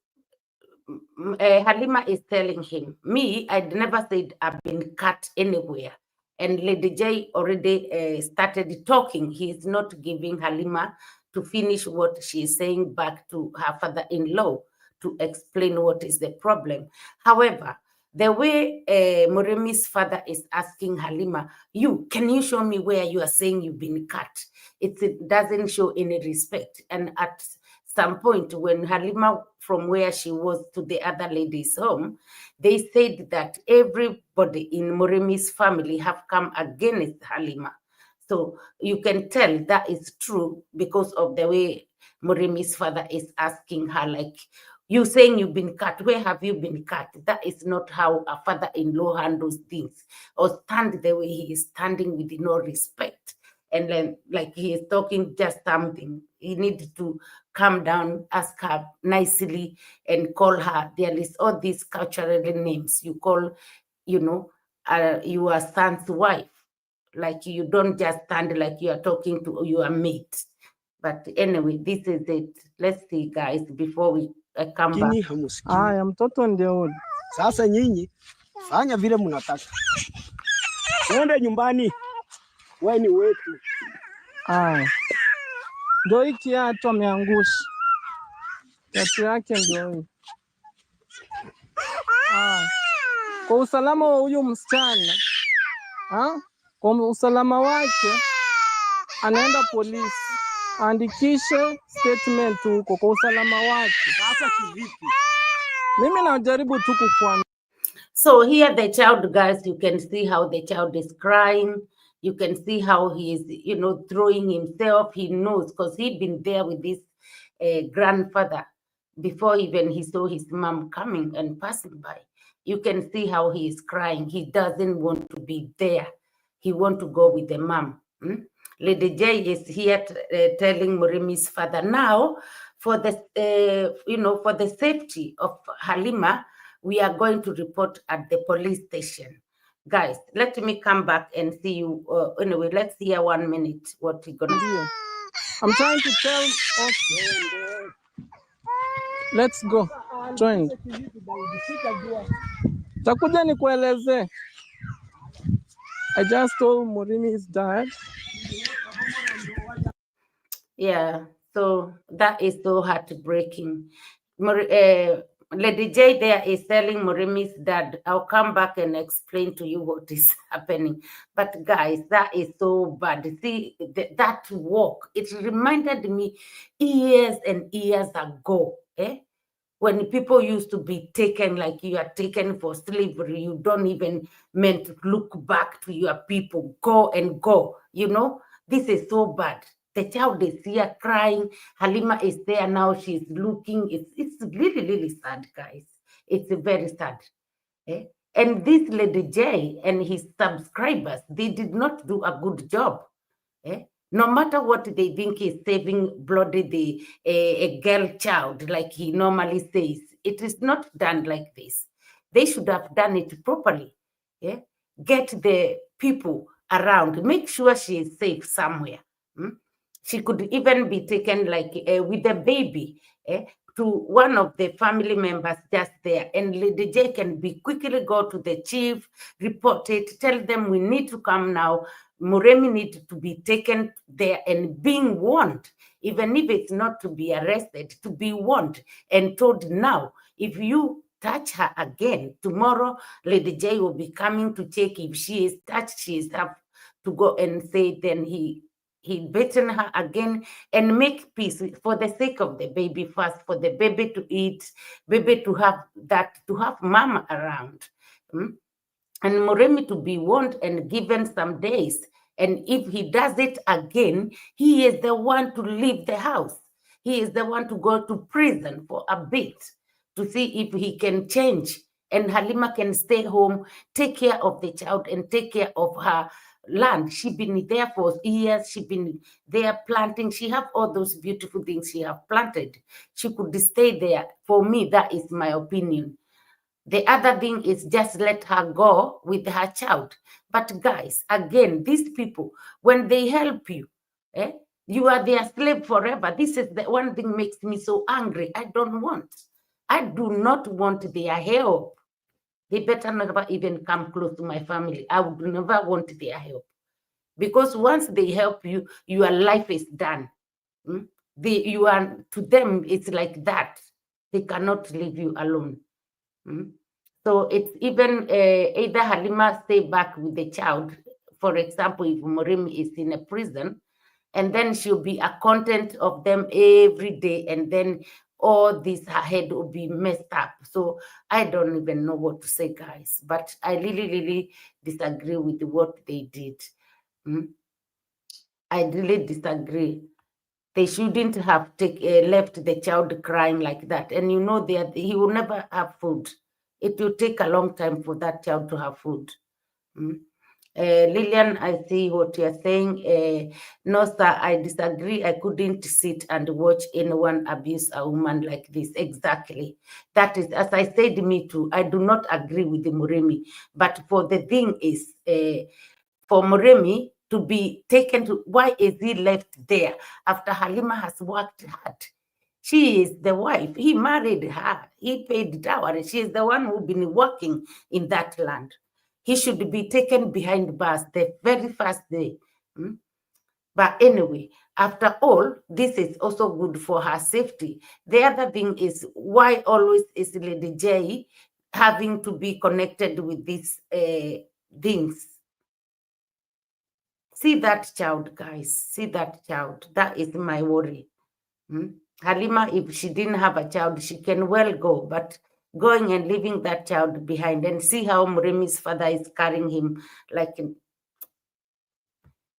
Halima is telling him, me, I'd never said I've been cut anywhere. And Lady J already started talking. He's not giving Halima to finish what she's saying back to her father-in-law to explain what is the problem. However, the way Moremi's father is asking Halima, can you show me where you are saying you've been cut? It doesn't show any respect. And at some point when Halima, from where she was to the other lady's home, they said that everybody in Moremi's family have come against Halima. So you can tell that is true because of the way Moremi's father is asking her, like, you saying you've been cut, where have you been cut? That is not how a father-in-law handles things, or stand the way he is standing with no respect. And then, like, he is talking just something. He needs to calm down, ask her nicely, and call her. There is all these cultural names you call, your son's wife. Like, you don't just stand like you are talking to your mate. But anyway, this is it. Let's see, guys, before we come back. Lakini hamusikii. Aya, mtoto ndio huyu. Sasa nyinyi fanya vile mnataka, twende nyumbani, wewe ni wetu. Aya, ndio hii kiatu ameangusha, kiatu yake ndio hii. Kwa usalama wa huyu msichana, kwa usalama wake anaenda polisi, andikishe statement huko kwa usalama wake. Sasa kivipi? Mimi najaribu tu kukuambia. So here the child, guys, you can see how the child is crying. You can see how he is, throwing himself. He knows because he'd been there with his grandfather before even he saw his mom coming and passing by. You can see how he is crying. He doesn't want to be there. He wants to go with the mom. Lady J is here telling Moremi's father, now for the for the safety of Halima, we are going to report at the police station. Guys, let me come back and see you. Anyway, let's hear 1 minute what you're gonna do. I'm trying to tell. Okay. Let's go. Join. Takuja nikueleze. I just told Moremi's dad. Yeah, so that is so heartbreaking. Lady J there is telling Moremi's dad, I'll come back and explain to you what is happening. But guys, that is so bad. See, that walk, it reminded me years and years ago, when people used to be taken, like you are taken for slavery, you don't even meant to look back to your people, go and go, This is so bad. The child is here crying. Halima is there now. She's looking. It's really, really sad, guys. It's very sad. And this Lady J and his subscribers, they did not do a good job. No matter what they think is saving bloody a girl child, like he normally says, it is not done like this. They should have done it properly. Get the people around. Make sure she is safe somewhere. She could even be taken like with the baby to one of the family members just there. And Lady J can be quickly go to the chief, report it, tell them we need to come now. Moremi needs to be taken there and being warned, even if it's not to be arrested, to be warned and told now, if you touch her again, tomorrow Lady J will be coming to check if she is touched, she is have to go and say then he beaten her again and make peace for the sake of the baby first, for the baby to eat, baby to have mama around. And Moremi to be warned and given some days. And if he does it again, he is the one to leave the house. He is the one to go to prison for a bit to see if he can change. And Halima can stay home, take care of the child and take care of her land. She been there for years. She been there planting. She have all those beautiful things she have planted. She could stay there. For me, that is my opinion. The other thing is just let her go with her child. But guys, again, these people, when they help you, you are their slave forever. This is the one thing makes me so angry. I don't want I do not want their help. They better never even come close to my family. I would never want their help. Because once they help you, your life is done. You are, to them, it's like that. They cannot leave you alone. So it's even either Halima stay back with the child. For example, if Moremi is in a prison, and then she'll be a content of them every day, and then all this, her head will be messed up. So I don't even know what to say, guys. But I really disagree with what they did. I really disagree. They shouldn't have left the child crying like that. And you know, he will never have food. It will take a long time for that child to have food. Lillian, I see what you're saying. No, sir, I disagree. I couldn't sit and watch anyone abuse a woman like this. Exactly. That is, as I said, me too. I do not agree with the Moremi. But for the thing is, for Moremi to be taken to, why is he left there after Halima has worked hard? She is the wife. He married her. He paid dowry. She is the one who's been working in that land. He should be taken behind bars the very first day. But anyway, after all, this is also good for her safety. The other thing is, why always is Lady J having to be connected with these things? See that child, guys. See that child. That is my worry. Halima, if she didn't have a child, she can well go, but going and leaving that child behind, and see how Muremi's father is carrying him like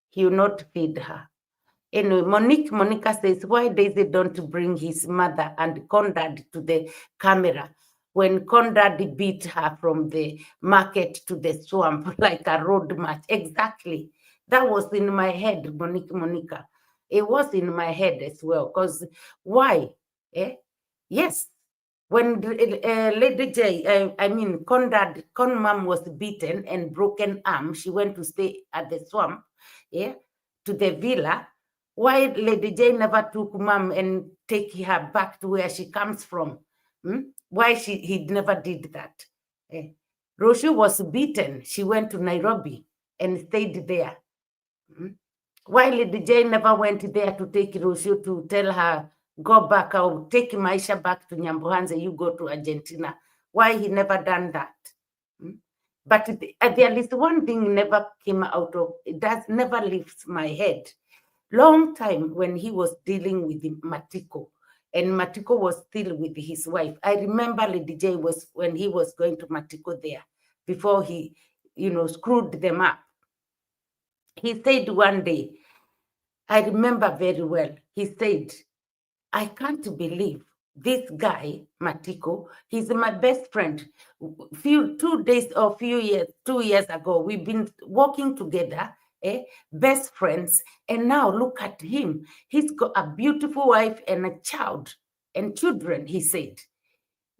he will not feed her. Anyway, Monica says, why Daisy don't bring his mother and Conrad to the camera when Conrad beat her from the market to the swamp like a road march? Exactly. That was in my head, Monica. It was in my head as well. Because why? Yes. When Lady J, Con Mom was beaten and broken arm, she went to stay at the swamp, to the villa. Why Lady J never took Mom and take her back to where she comes from? Why he never did that? Roshi was beaten. She went to Nairobi and stayed there. Why Lady J never went there to take Roshi to tell her, go back, I'll take Maisha back to Nyambuhanze, you go to Argentina? Why he never done that? But there is one thing never came out of, it does never leaves my head. Long time when he was dealing with Matiko, and Matiko was still with his wife. I remember Lady J was when he was going to Matiko there, before he, screwed them up. He said one day, I remember very well, he said, I can't believe this guy, Matiko, he's my best friend. 2 years ago, we've been working together, best friends, and now look at him. He's got a beautiful wife and a child and children, he said.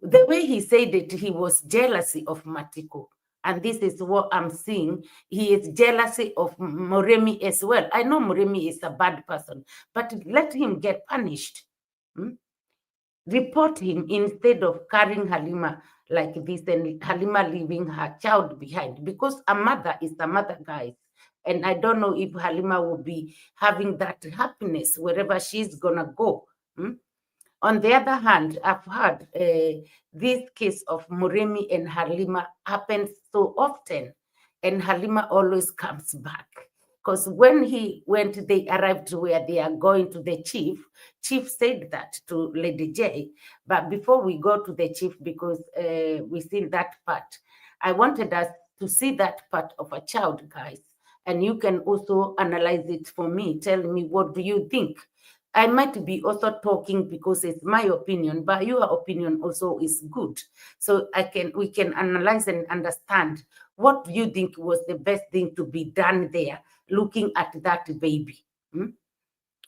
The way he said it, he was jealousy of Matiko. And this is what I'm seeing. He is jealousy of Moremi as well. I know Moremi is a bad person, but let him get punished. Report him instead of carrying Halima like this and Halima leaving her child behind, because a mother is a mother, guys. And I don't know if Halima will be having that happiness wherever she's gonna go. On the other hand, I've heard this case of Moremi and Halima happens so often, and Halima always comes back. Because when they arrived where they are going to the chief said that to Lady J. But before we go to the chief, because we've seen that part, I wanted us to see that part of a child, guys. And you can also analyze it for me. Tell me, what do you think? I might be also talking because it's my opinion, but your opinion also is good. So we can analyze and understand, what do you think was the best thing to be done there, looking at that baby?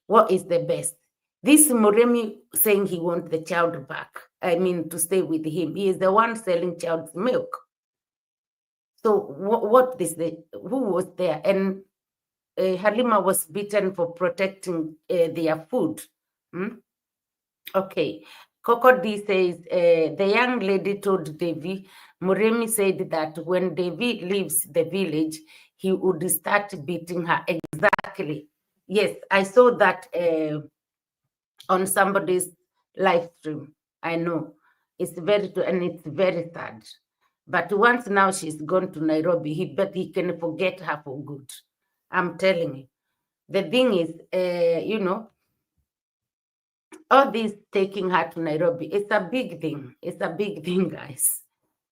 What is the best? This Moremi saying he wants the child back, to stay with him. He is the one selling child's milk. So who was there? And Halima was beaten for protecting their food. Okay. Coco D says, the young lady told Davy, Muremi said that when Davy leaves the village, he would start beating her. Exactly. Yes, I saw that on somebody's live stream. I know. It's very true and it's very sad. But once now she's gone to Nairobi, he can forget her for good. I'm telling you. The thing is, you know, all this taking her to Nairobi, it's a big thing. It's a big thing, guys.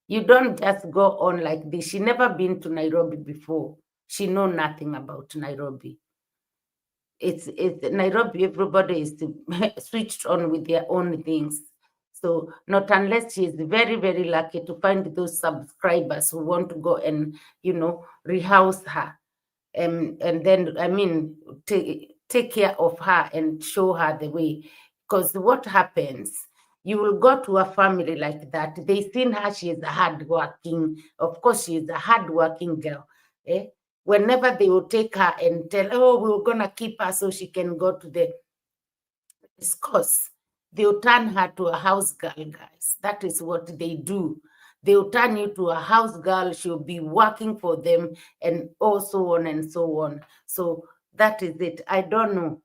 You don't just go on like this. She never been to Nairobi before. She know nothing about Nairobi. It's Nairobi, everybody is switched on with their own things. So not unless she is very, very lucky to find those subscribers who want to go and, you know, rehouse her. And then, I mean, take care of her and show her the way. Because what happens, you will go to a family like that. They seen her, she is a hardworking, of course, she is a hardworking girl. Eh? Whenever they will take her and tell, oh, we're going to keep her so she can go to the course, they'll turn her to a house girl, guys. That is what they do. They'll turn you to a house girl. She'll be working for them and so on and so on. So that is it. I don't know.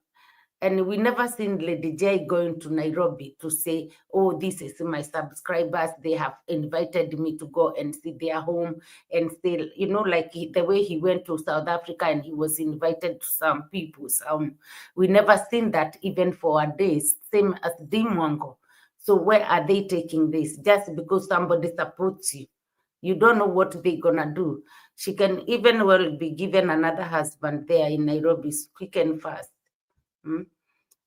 And we never seen Lady J going to Nairobi to say, oh, this is my subscribers. They have invited me to go and see their home and still, you know, like the way he went to South Africa and he was invited to some people's home. We never seen that even for a day, same as VeeMwelu. So where are they taking this? Just because somebody supports you. You don't know what they're going to do. She can even well be given another husband there in Nairobi, quick and fast.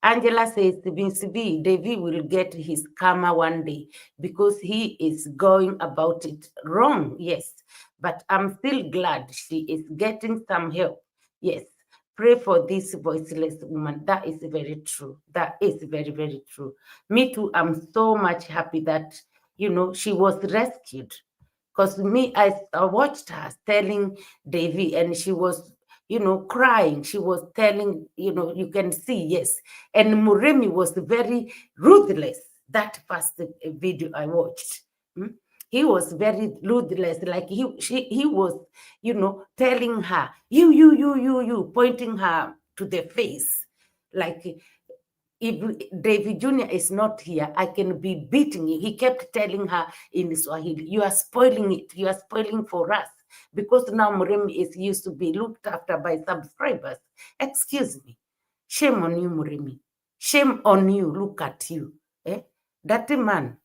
Angela says, Davy will get his karma one day because he is going about it wrong. Yes, but I'm still glad she is getting some help. Yes, pray for this voiceless woman. That is very true. That is very, very true. Me too, I'm so much happy that, you know, she was rescued. Because me, I watched her telling Davy and she was, you know, crying. She was telling, you know, you can see, yes. And Muremi was very ruthless. That first video I watched. He was very ruthless. Like he was, you know, telling her, you, pointing her to the face. Like, if David Jr. is not here, I can be beating you. He kept telling her in Swahili, you are spoiling it. You are spoiling for us. Because now Muremi is used to be looked after by subscribers. Excuse me. Shame on you, Muremi. Shame on you. Look at you. Eh? That man.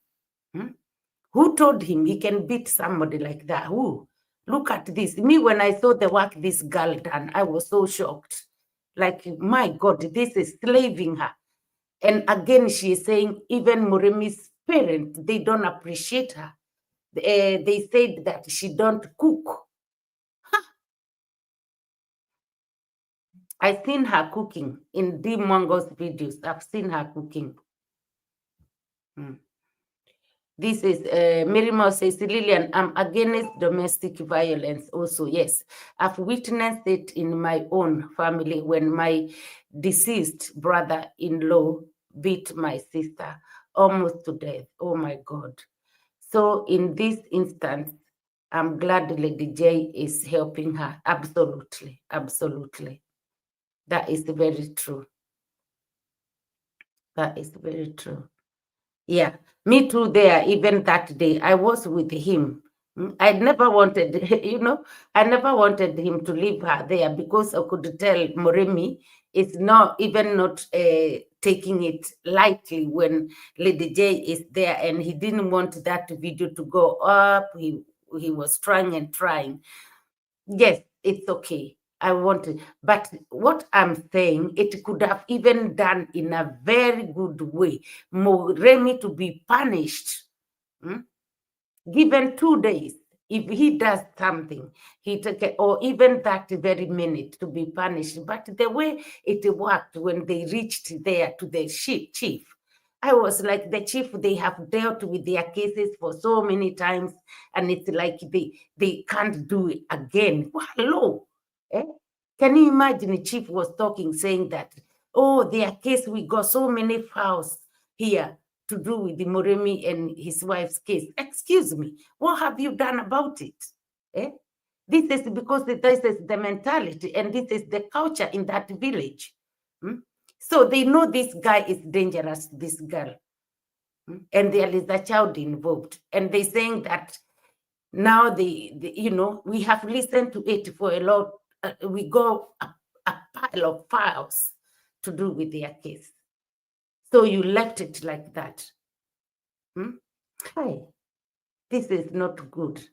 Who told him he can beat somebody like that? Who? Look at this. Me, when I saw the work this girl done, I was so shocked. Like, my God, this is slaving her. And again, she is saying even Muremi's parents, they don't appreciate her. They said that she don't cook. I've seen her cooking in VeeMwelu's videos. I've seen her cooking. This is Mirimo says, Lillian, I'm against domestic violence also. Yes, I've witnessed it in my own family when my deceased brother-in-law beat my sister almost to death. Oh my God. So in this instance, I'm glad Lady J is helping her. Absolutely. Absolutely. That is very true. That is very true. Yeah, me too there, even that day, I was with him. I never wanted, you know, I never wanted him to leave her there because I could tell Muremi is not taking it lightly when Lady J is there, and he didn't want that video to go up. He was trying and trying. Yes, it's okay. I wanted, but what I'm saying, it could have even done in a very good way. Moremi to be punished, given 2 days. If he does something, he take it, or even that very minute to be punished. But the way it worked when they reached there to the chief, I was like, the chief, they have dealt with their cases for so many times, and it's like they can't do it again. Well, hello. Eh? Can you imagine the chief was talking, saying that, oh, their case, we got so many files here. to do with the Moremi and his wife's case. Excuse me, what have you done about it? Eh? This is because this is the mentality and this is the culture in that village. So they know this guy is dangerous, this girl. And there is a child involved. And they're saying that now we have listened to it for a lot. We got a pile of files to do with their case. So you left it like that. Hey, this is not good.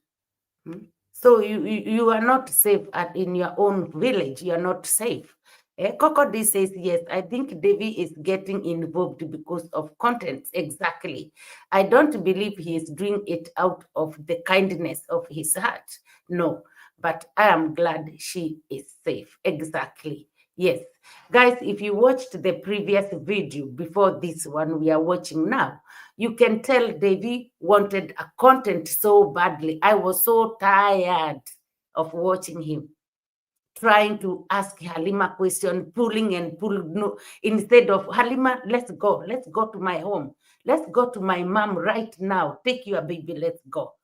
So you are not safe in your own village. You are not safe. Cocody says, yes, I think Davy is getting involved because of content. Exactly. I don't believe he is doing it out of the kindness of his heart. No, but I am glad she is safe. Exactly. Yes. Guys, if you watched the previous video before this one we are watching now, you can tell Davy wanted a content so badly. I was so tired of watching him trying to ask Halima question, pulling and pulling. No, instead of Halima, let's go to my home. Let's go to my mom right now. Take your baby, let's go.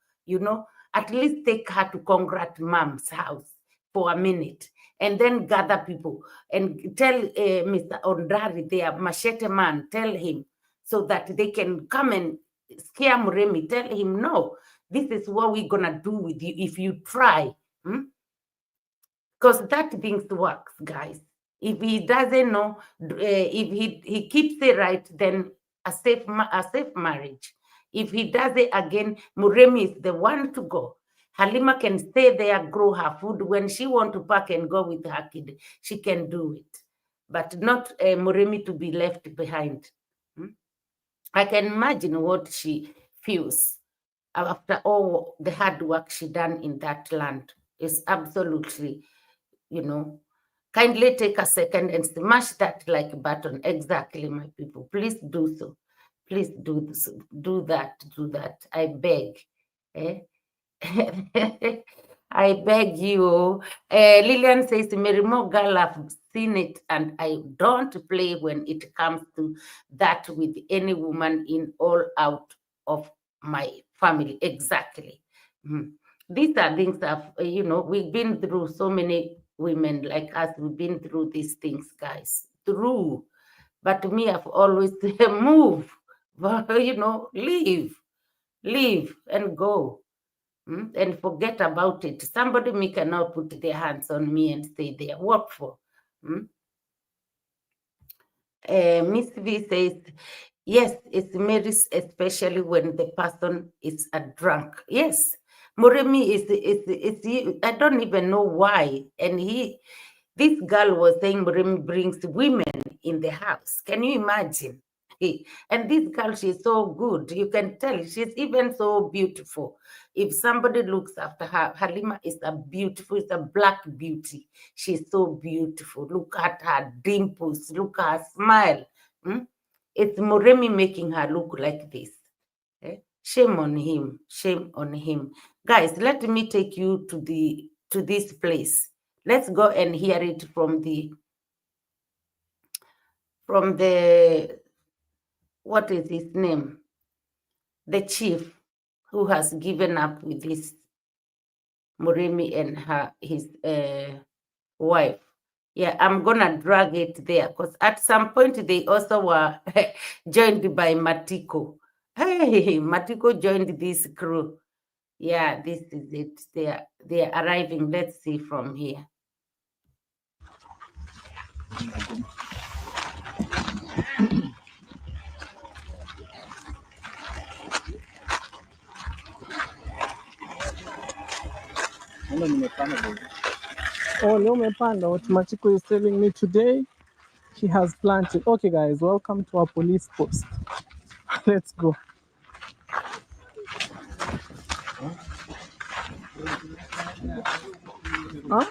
At least take her to Congrat mom's house for a minute. And then gather people and tell Mr. Ondari, their machete man, tell him so that they can come and scare Muremi. Tell him, no, this is what we're going to do with you if you try. Because that thing works, guys. If he doesn't know, if he keeps it right, then a safe marriage. If he does it again, Muremi is the one to go. Halima can stay there, grow her food. When she wants to pack and go with her kid, she can do it. But not Muremi to be left behind. I can imagine what she feels after all the hard work she done in that land. It's absolutely, kindly take a second and smash that like button. Exactly, my people. Please do so. Please do this. Do that. I beg. I beg you. Lillian says, Merimo girl, I've seen it and I don't play when it comes to that with any woman in all out of my family. Exactly. These are things that, we've been through. So many women like us, we've been through these things, guys. But me, I've always move, leave and go. And forget about it. Somebody cannot put their hands on me and stay there. What for? Miss V says, yes, it's Mary's, especially when the person is a drunk. Yes, Muremi is I don't even know why. And this girl was saying Muremi brings women in the house. Can you imagine? And this girl, she's so good. You can tell she's even so beautiful. If somebody looks after her, Halima is it's a black beauty. She's so beautiful. Look at her dimples. Look at her smile. It's Muremi making her look like this. Shame on him. Shame on him. Guys, let me take you to this place. Let's go and hear it from the what is his name? The chief who has given up with this Muremi and his wife. Yeah, I'm gonna drag it there because at some point they also were joined by Matiko. Hey, Matiko joined this crew. Yeah, this is it. They're arriving. Let's see from here. Oh, Lome Panda, what Machiko is telling me today, he has planted. Okay, guys, welcome to our police post. Let's go. Huh?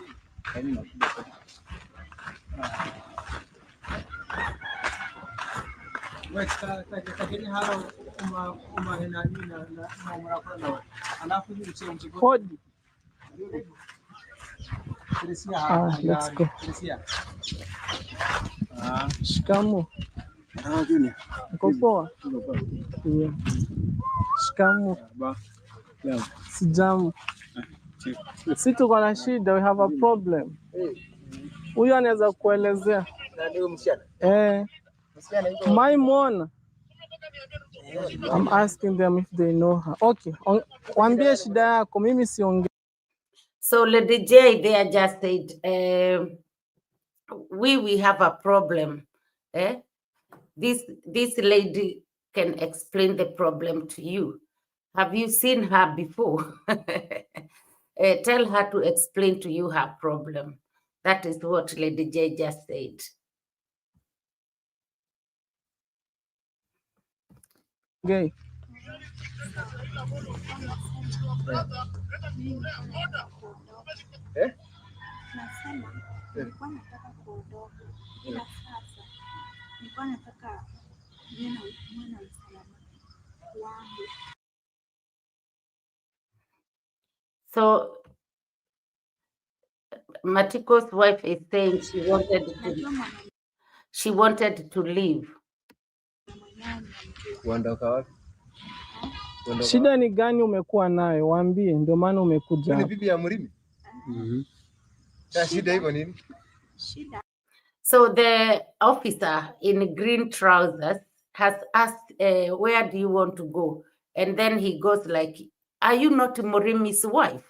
Hodi. Let's go. Shikamoo. Junior. Uko poa? Yeah. Shikamoo. Sijamu. Si tuko na shida, we have a problem. Huyu anaweza kuelezea. Maimona. I'm asking them if they know her. Okay. Waambie shida yako, mimi siongee. So Lady J, they are just said, we have a problem. This lady can explain the problem to you. Have you seen her before? Tell her to explain to you her problem. That is what Lady J just said. Gay. Nasema nilikuwa nataka kuondoka, ila sasa nilikuwa nataka niwe na usalama wangu. So Matiko's wife is saying she wanted to leave. Shida ni gani umekuwa nayo? Waambie, ndio maana umekuja. Ni bibi ya Mrimi. Shida hivyo nini? So the officer in green trousers has asked, where do you want to go? And then he goes like, are you not Murimi's wife?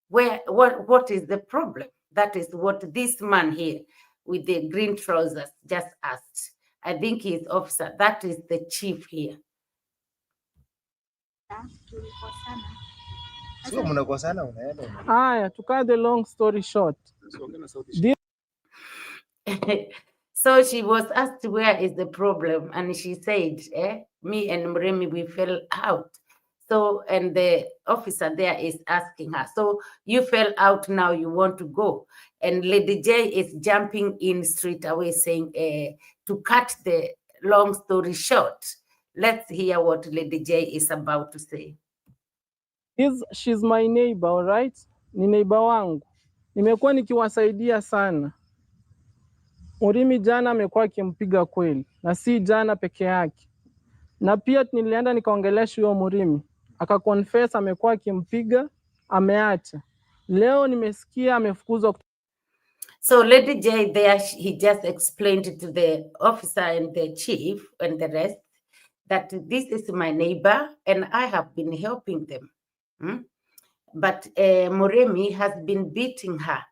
What is the problem? That is what this man here with the green trousers just asked. I think he's officer. That is the chief here. Sio mnakosana unaenda. Aya, to cut the long story short. So she was asked, where is the problem? And she said, me and Muremi, we fell out. So, and the officer there is asking her, so you fell out now, you want to go? And Lady J is jumping in straight away saying, to cut the long story short, let's hear what Lady J is about to say. She's my neighbor, all right? Ni neighbor wangu. Nimekuwa nikiwasaidia sana. Murimi jana amekuwa akimpiga kweli, na si jana peke yake. Na pia nilienda nikaongelesha huyo Murimi, akaconfess amekuwa akimpiga, ameacha. Leo nimesikia amefukuzwa. So Lady J there, he just explained to the officer and the chief and the rest that this is my neighbor and I have been helping them. But Murimi has been beating her.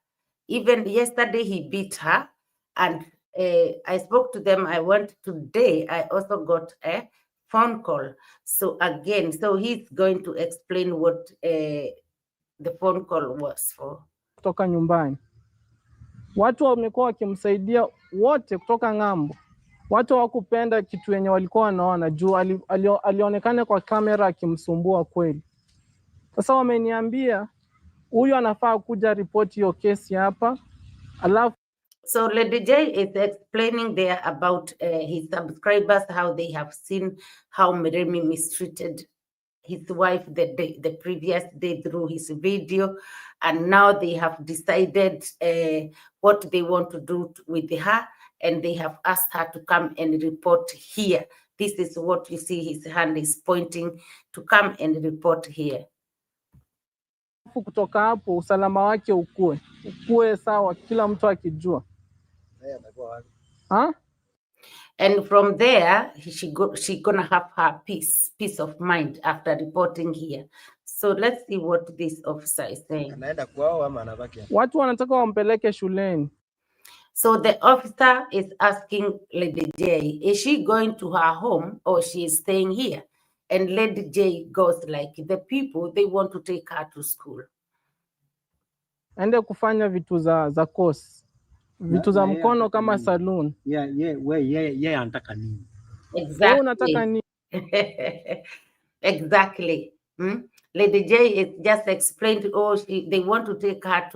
Even yesterday he beat her. And I spoke to them. I went today. I also got a phone call. So again, so he's going to explain what the phone call was for. Kutoka nyumbani. Watu wamekuwa wakimsaidia wote kutoka ng'ambo. Watu hawakupenda kitu yenye walikuwa wanaona juu alionekana kwa kamera akimsumbua kweli. Sasa wameniambia huyu anafaa kuja report hiyo kesi hapa. Alafu so Lady J is explaining there about his subscribers, how they have seen how Murimi mistreated his wife the previous day through his video, and now they have decided what they want to do with her, and they have asked her to come and report here. This is what you see, his hand is pointing to come and report here. Kutoka hapo usalama wake ukue sawa, kila mtu akijua. And from there, she gonna have her peace of mind after reporting here. So let's see what this officer is saying. Watu wanataka wampeleke shuleni. So the officer is asking Lady J, is she going to her home or she is staying here? And Lady J goes like, the people, they want to take her to school. Ende kufanya vitu za course. Vitu za mkono kama saloon. Yeye anataka nini? Exactly. Unataka nini? Exactly. Lady J is just explained, they want to take her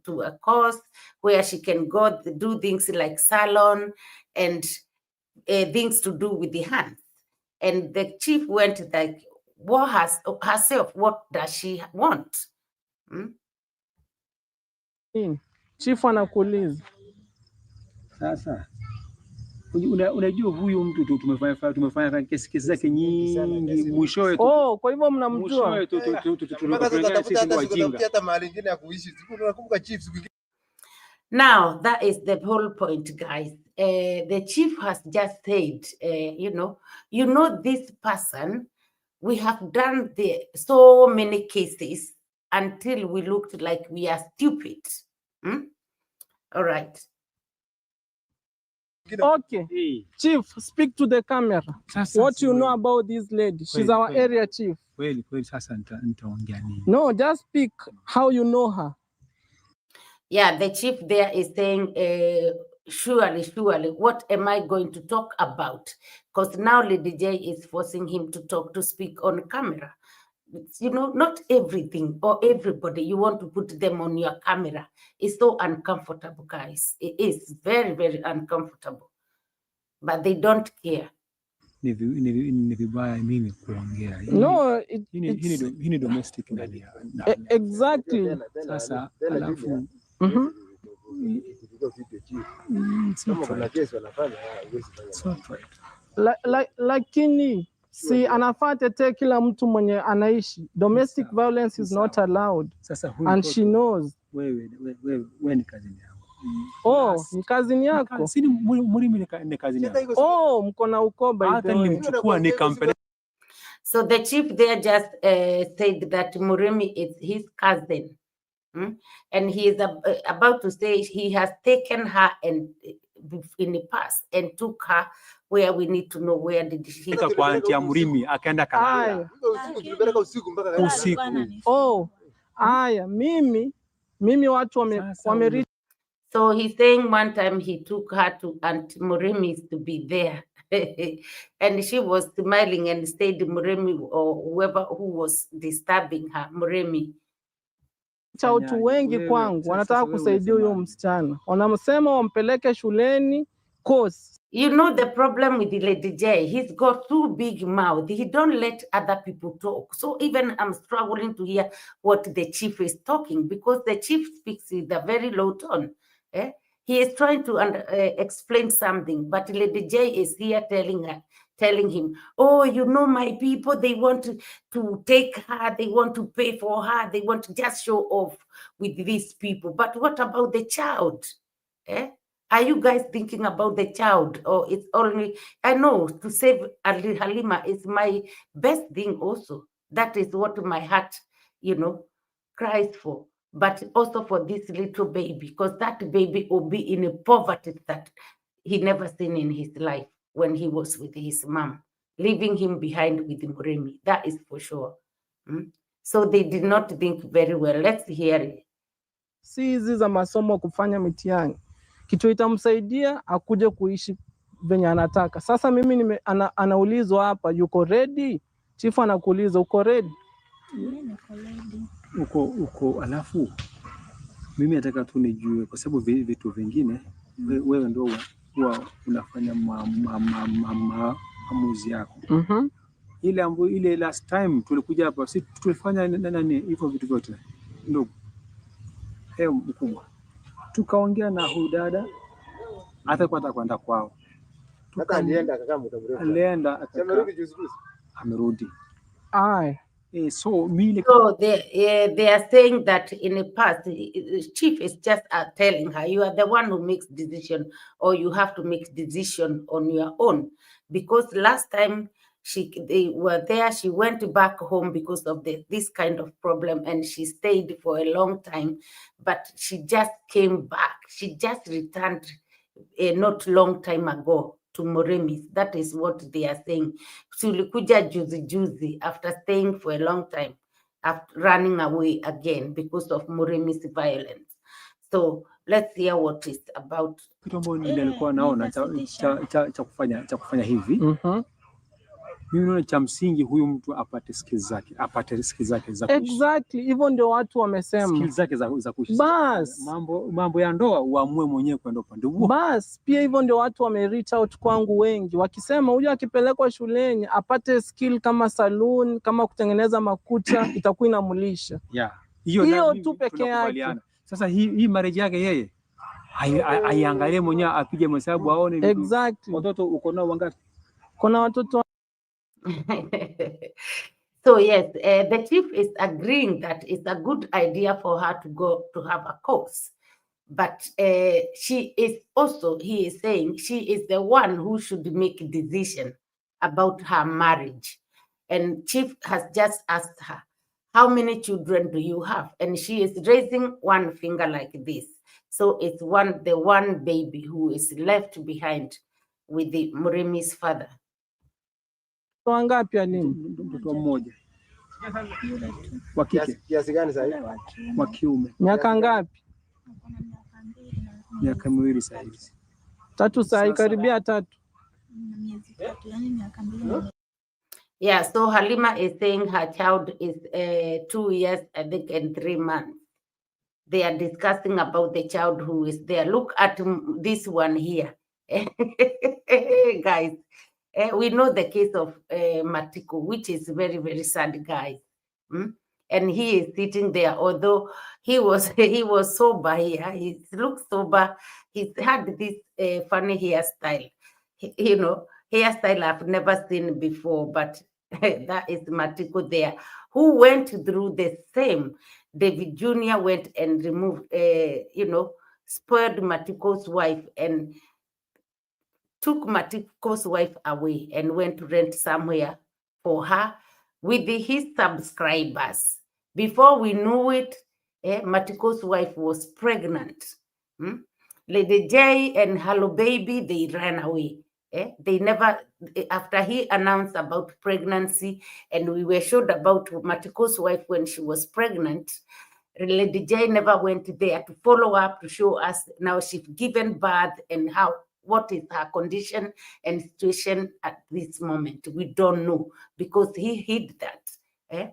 to a course where she can go do things like salon and things to do with the hands. And the chief went like, what does she want? Chief anakuuliza. Sasa unajua huyu mtu tu tumefanya kesi zake nyingi mwishowe. Oh, kwa hivyo mnamjua. Hata mahali nyingine ya kuishi. Unakumbuka chiefs. Now, that is the whole point, guys. The chief has just said, you know this person, we have done so many cases until we looked like we are stupid. All right. Okay, Chief, speak to the camera. What you know about this lady? She's our area chief. No, just speak how you know her. Yeah, the chief there is saying, surely, what am I going to talk about? Because now Lady J is forcing him to speak on camera. You know, not everything or everybody you want to put them on your camera. It's so uncomfortable, guys. It is very, very uncomfortable. But they don't care. No, it's domestic. Exactly. Sasa alafu lakini si anafaa tetee kila mtu mwenye anaishi. Domestic violence is not allowed. And she knows. Wewe ni kazini yako. Oh, ni kazini yako. Si Murimi ni kazini yako. Oh, mko na ukoba. Hata nilimchukua nikampeleka. So the chief there just said that Murimi is his cousin. And he is about to say he has taken her and in the past and took her where we need to know where did she kwa anti ya Murimi akaenda kalala usiku. Oh, aya mimi watu wame. So he's saying one time he took her to Aunt Murimi's to be there. And she was smiling and said Murimi or whoever who was disturbing her, Murimi. Watu wengi kwangu wanataka kusaidia huyo msichana. Wanamsema wampeleke shuleni course. You know the problem with the Lady J, he's got too big mouth. He don't let other people talk. So even I'm struggling to hear what the chief is talking because the chief speaks with a very low tone. He is trying to explain something, but Lady J is here telling him, oh, you know, my people, they want to take her, they want to pay for her, they want to just show off with these people. But what about the child? Are you guys thinking about the child? Or it's only, I know, to save Halima is my best thing also. That is what my heart, cries for. But also for this little baby, because that baby will be in a poverty that he never seen in his life when he was with his mom, leaving him behind with Murimi. That is for sure. So they did not think very well. Let's hear it. Si hizi za masomo kufanya mitihani. Kitu itamsaidia akuje kuishi venye anataka. Sasa mimi anaulizwa hapa, yuko ready? Chief anakuuliza uko ready? Uko alafu mimi nataka tu nijue kwa sababu vitu vingine wewe ndio unafanya maamuzi yako. Ile last time tulikuja hapa si tulifanya nani hivyo vitu vyote ndugu mkubwa, tukaongea na huyu dada hata kwa kwenda kwao, alienda kaka mtamrefu, amerudi. So they are saying that in the past, chief is just telling her, you are the one who makes decision, or you have to make decision on your own. Because last time they were there, she went back home because of this kind of problem, and she stayed for a long time. But she just came back. She just returned not long time ago to Murimi's. That is what they are saying. Tulikuja juzi after staying for a long time, after running away again because of Murimi's violence. So let's hear what it's about. Kitu ambacho nilikuwa naona cha kufanya hivi. Mimi naona cha msingi huyu mtu apate skills zake za kuishi. Exactly, hivyo ndio watu wamesema. Skills zake za kuishi. Bas, mambo ya ndoa uamue mwenyewe kwenda upande huo. Bas, pia hivyo ndio watu wame reach out kwangu wengi wakisema huyu akipelekwa shuleni apate skill kama saloon, kama kutengeneza makucha itakuwa inamulisha. Yeah. Hiyo tu peke yake. Sasa hii marriage yake yeye aiangalie mwenyewe, apige mahesabu aone Exactly. watoto uko nao wangapi. Kuna watoto So yes, the chief is agreeing that it's a good idea for her to go to have a course. But he is saying she is the one who should make a decision about her marriage. And chief has just asked her, how many children do you have? And she is raising one finger like this. So it's the one baby who is left behind with the Murimi's father. wangapi Halima? Mtoto mmoja Yule tu. wa kike, Kiasi gani sasa hivi? Yule wa kiume. wa kiume, Miaka ngapi? Ako na miaka 2 na miaka 2 sasa hivi. 3 saa karibia 3. miezi 3, yani miaka 2 na Yeah, so Halima is saying her child is 2 years, I think, and 3 months. They are discussing about the child who is there. Look at this one here. Guys, we know the case of Matiko, which is very, very sad, guys. And he is sitting there, although he was sober here. He looks sober. He had this funny hairstyle, hairstyle I've never seen before, but that is Matiko there, who went through the same. David Jr. went and removed, spoiled Matiko's wife and took Matiko's wife away and went to rent somewhere for her with his subscribers. Before we knew it, Matiko's wife was pregnant. Lady J and Hello Baby, they ran away. They never, after he announced about pregnancy, and we were showed about Matiko's wife when she was pregnant, Lady J never went there to follow up to show us now she's given birth and what is her condition and situation at this moment. We don't know because he hid that.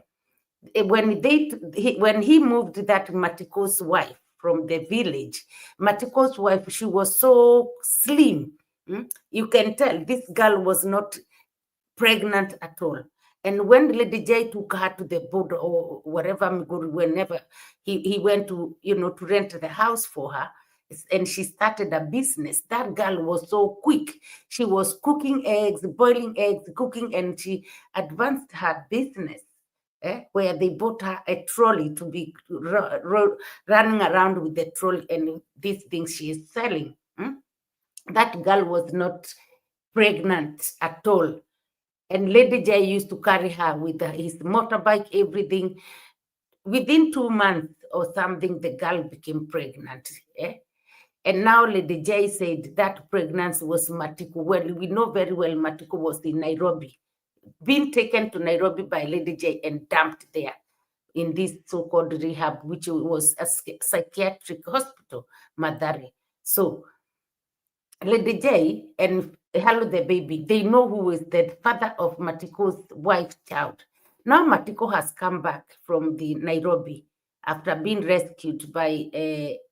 When he moved that Matiko's wife from the village, Matiko's wife, she was so slim. You can tell this girl was not pregnant at all. And when Lady J took her to the board or wherever, whenever he went to, to rent the house for her, and she started a business, that girl was so quick. She was cooking eggs, boiling eggs, cooking, and she advanced her business. Where they bought her a trolley to be running around with the trolley and these things she is selling. That girl was not pregnant at all. And Lady J used to carry her with his motorbike, everything. Within 2 months or something, the girl became pregnant. And now Lady J said that pregnancy was Matiko. Well, we know very well Matiko was in Nairobi, being taken to Nairobi by Lady J and dumped there in this so-called rehab, which was a psychiatric hospital, Madari. So Lady J and Hello the Baby, they know who is the father of Matiko's wife's child. Now Matiko has come back from the Nairobi after being rescued by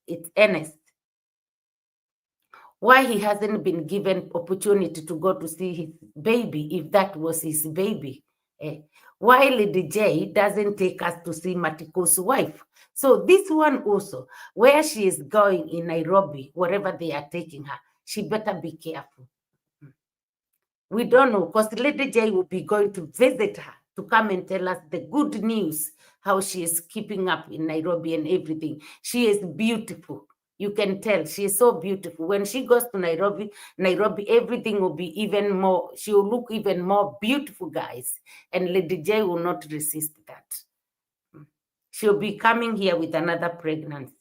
its Ernest. Why he hasn't been given opportunity to go to see his baby, if that was his baby? Why Lady J doesn't take us to see Matiko's wife? So this one also, where she is going in Nairobi, wherever they are taking her, she better be careful. We don't know, because Lady J will be going to visit her to come and tell us the good news, how she is keeping up in Nairobi and everything. She is beautiful. You can tell she is so beautiful. When she goes to Nairobi, everything will be even more, she will look even more beautiful, guys. And Lady J will not resist that. She'll be coming here with another pregnancy.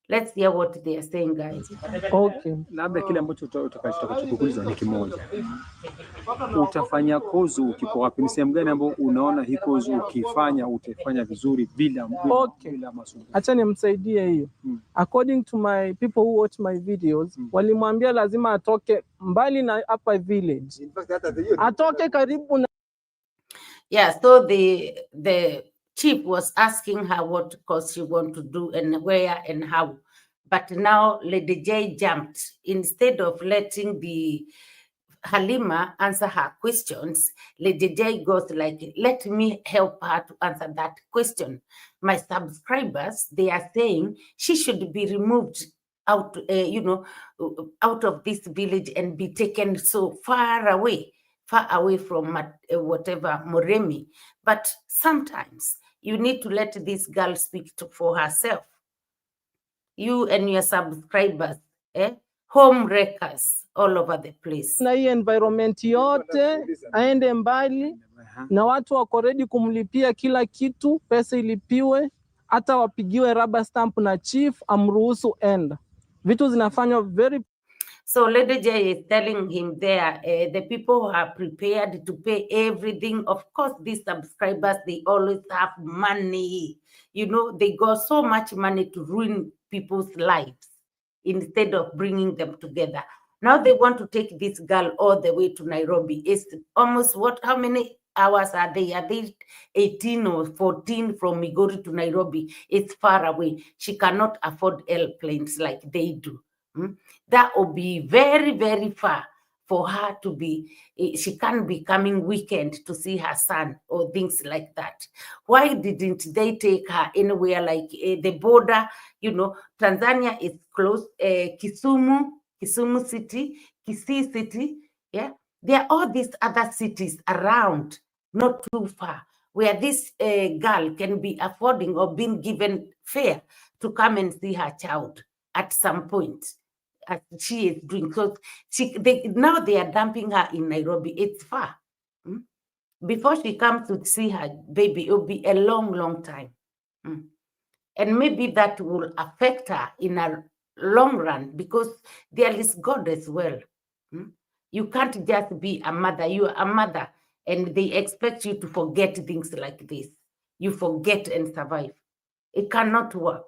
Let's hear what they are saying, guys. Okay. Labda kile ambacho utakachokuuliza ni kimoja. Utafanya kozi ukipo wapi? Ni sehemu gani ambayo unaona hii kozi ukifanya utafanya vizuri bila masumbufu? Acha nimsaidie hiyo. According to my people who watch my videos, walimwambia lazima atoke mbali na hapa village. Atoke karibu na. Yeah, so the chief was asking her what course she want to do and where and how. But now Lady J jumped. Instead of letting the Halima answer her questions, Lady J goes like, let me help her to answer that question. My subscribers, they are saying she should be removed out, out of this village and be taken so far away from whatever Moremi. But sometimes you need to let this girl speak for herself. You and your subscribers, home wreckers all over the place. Na hii environment yote aende mbali, na watu wako ready kumlipia kila kitu, pesa ilipiwe, hata wapigiwe rubber stamp na chief amruhusu end. Vitu zinafanywa very. So Lady J is telling him there, the people are prepared to pay everything. Of course, these subscribers, they always have money. They got so much money to ruin people's lives instead of bringing them together. Now they want to take this girl all the way to Nairobi. It's almost how many hours are they? Are they 18 or 14 from Migori to Nairobi? It's far away. She cannot afford airplanes like they do. That will be very, very far for her to be. She can't be coming weekend to see her son or things like that. Why didn't they take her anywhere like the border? Tanzania is close. Kisumu City, Kisii City. Yeah, there are all these other cities around, not too far, where this girl can be affording or being given fare to come and see her child at some point. As she is doing. So now they are dumping her in Nairobi. It's far. Before she comes to see her baby, it will be a long, long time. And maybe that will affect her in a long run, because there is God as well. You can't just be a mother. You are a mother, and they expect you to forget things like this. You forget and survive. It cannot work.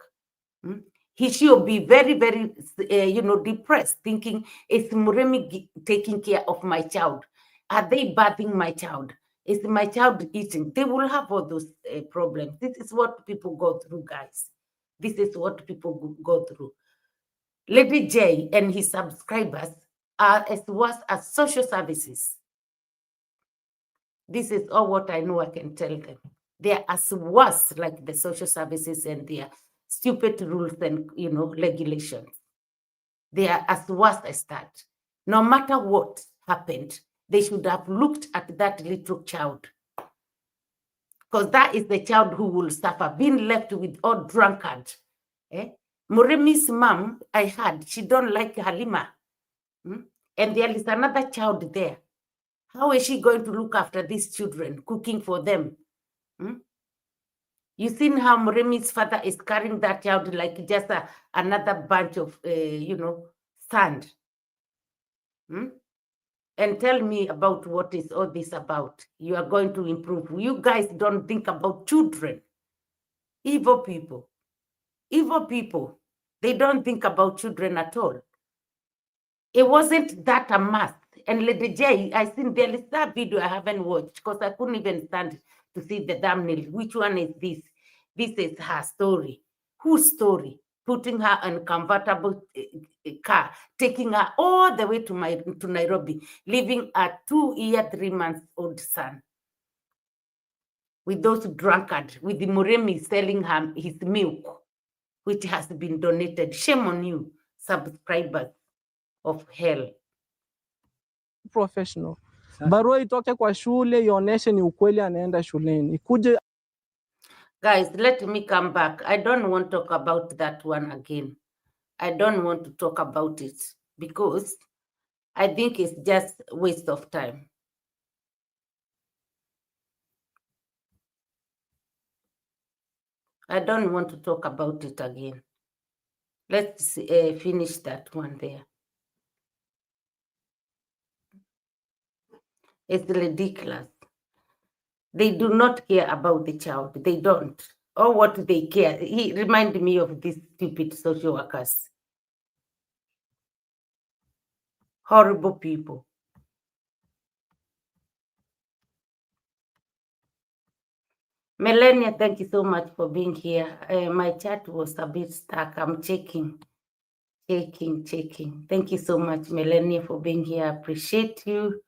She'll be very, very, depressed, thinking, is Muremi taking care of my child? Are they bathing my child? Is my child eating? They will have all those problems. This is what people go through, guys. This is what people go through. Lady J and his subscribers are as worse as social services. This is all what I know I can tell them. They are as worse like the social services and their stupid rules and, regulations. They are as worse as that. No matter what happened, they should have looked at that little child, because that is the child who will suffer, being left with all drunkard. Muremi's mom, I heard, she don't like Halima. And there is another child there. How is she going to look after these children, cooking for them? You seen how Muremi's father is carrying that child like just another bunch of, sand. And tell me about what is all this about. You are going to improve. You guys don't think about children. Evil people. Evil people. They don't think about children at all. It wasn't that a must. And Lady J, I think there is that video I haven't watched because I couldn't even stand to see the thumbnail. Which one is this? This is her story. Whose story? Putting her in a convertible car, taking her all the way to Nairobi, leaving a 2-year, 3-month-old son. With those drunkards, with the Muremi selling his milk, which has been donated. Shame on you, subscribers of hell. Professional. Barua itoke kwa shule ionyeshe ni ukweli anaenda shuleni. Ikuje. Guys, let me come back. I don't want to talk about that one again. I don't want to talk about it because I think it's just a waste of time. I don't want to talk about it again. Let's finish that one there. It's ridiculous. They do not care about the child. They don't. Or what they care. He reminded me of these stupid social workers. Horrible people. Melania, thank you so much for being here. My chat was a bit stuck. I'm checking. Thank you so much, Melania, for being here. I appreciate you.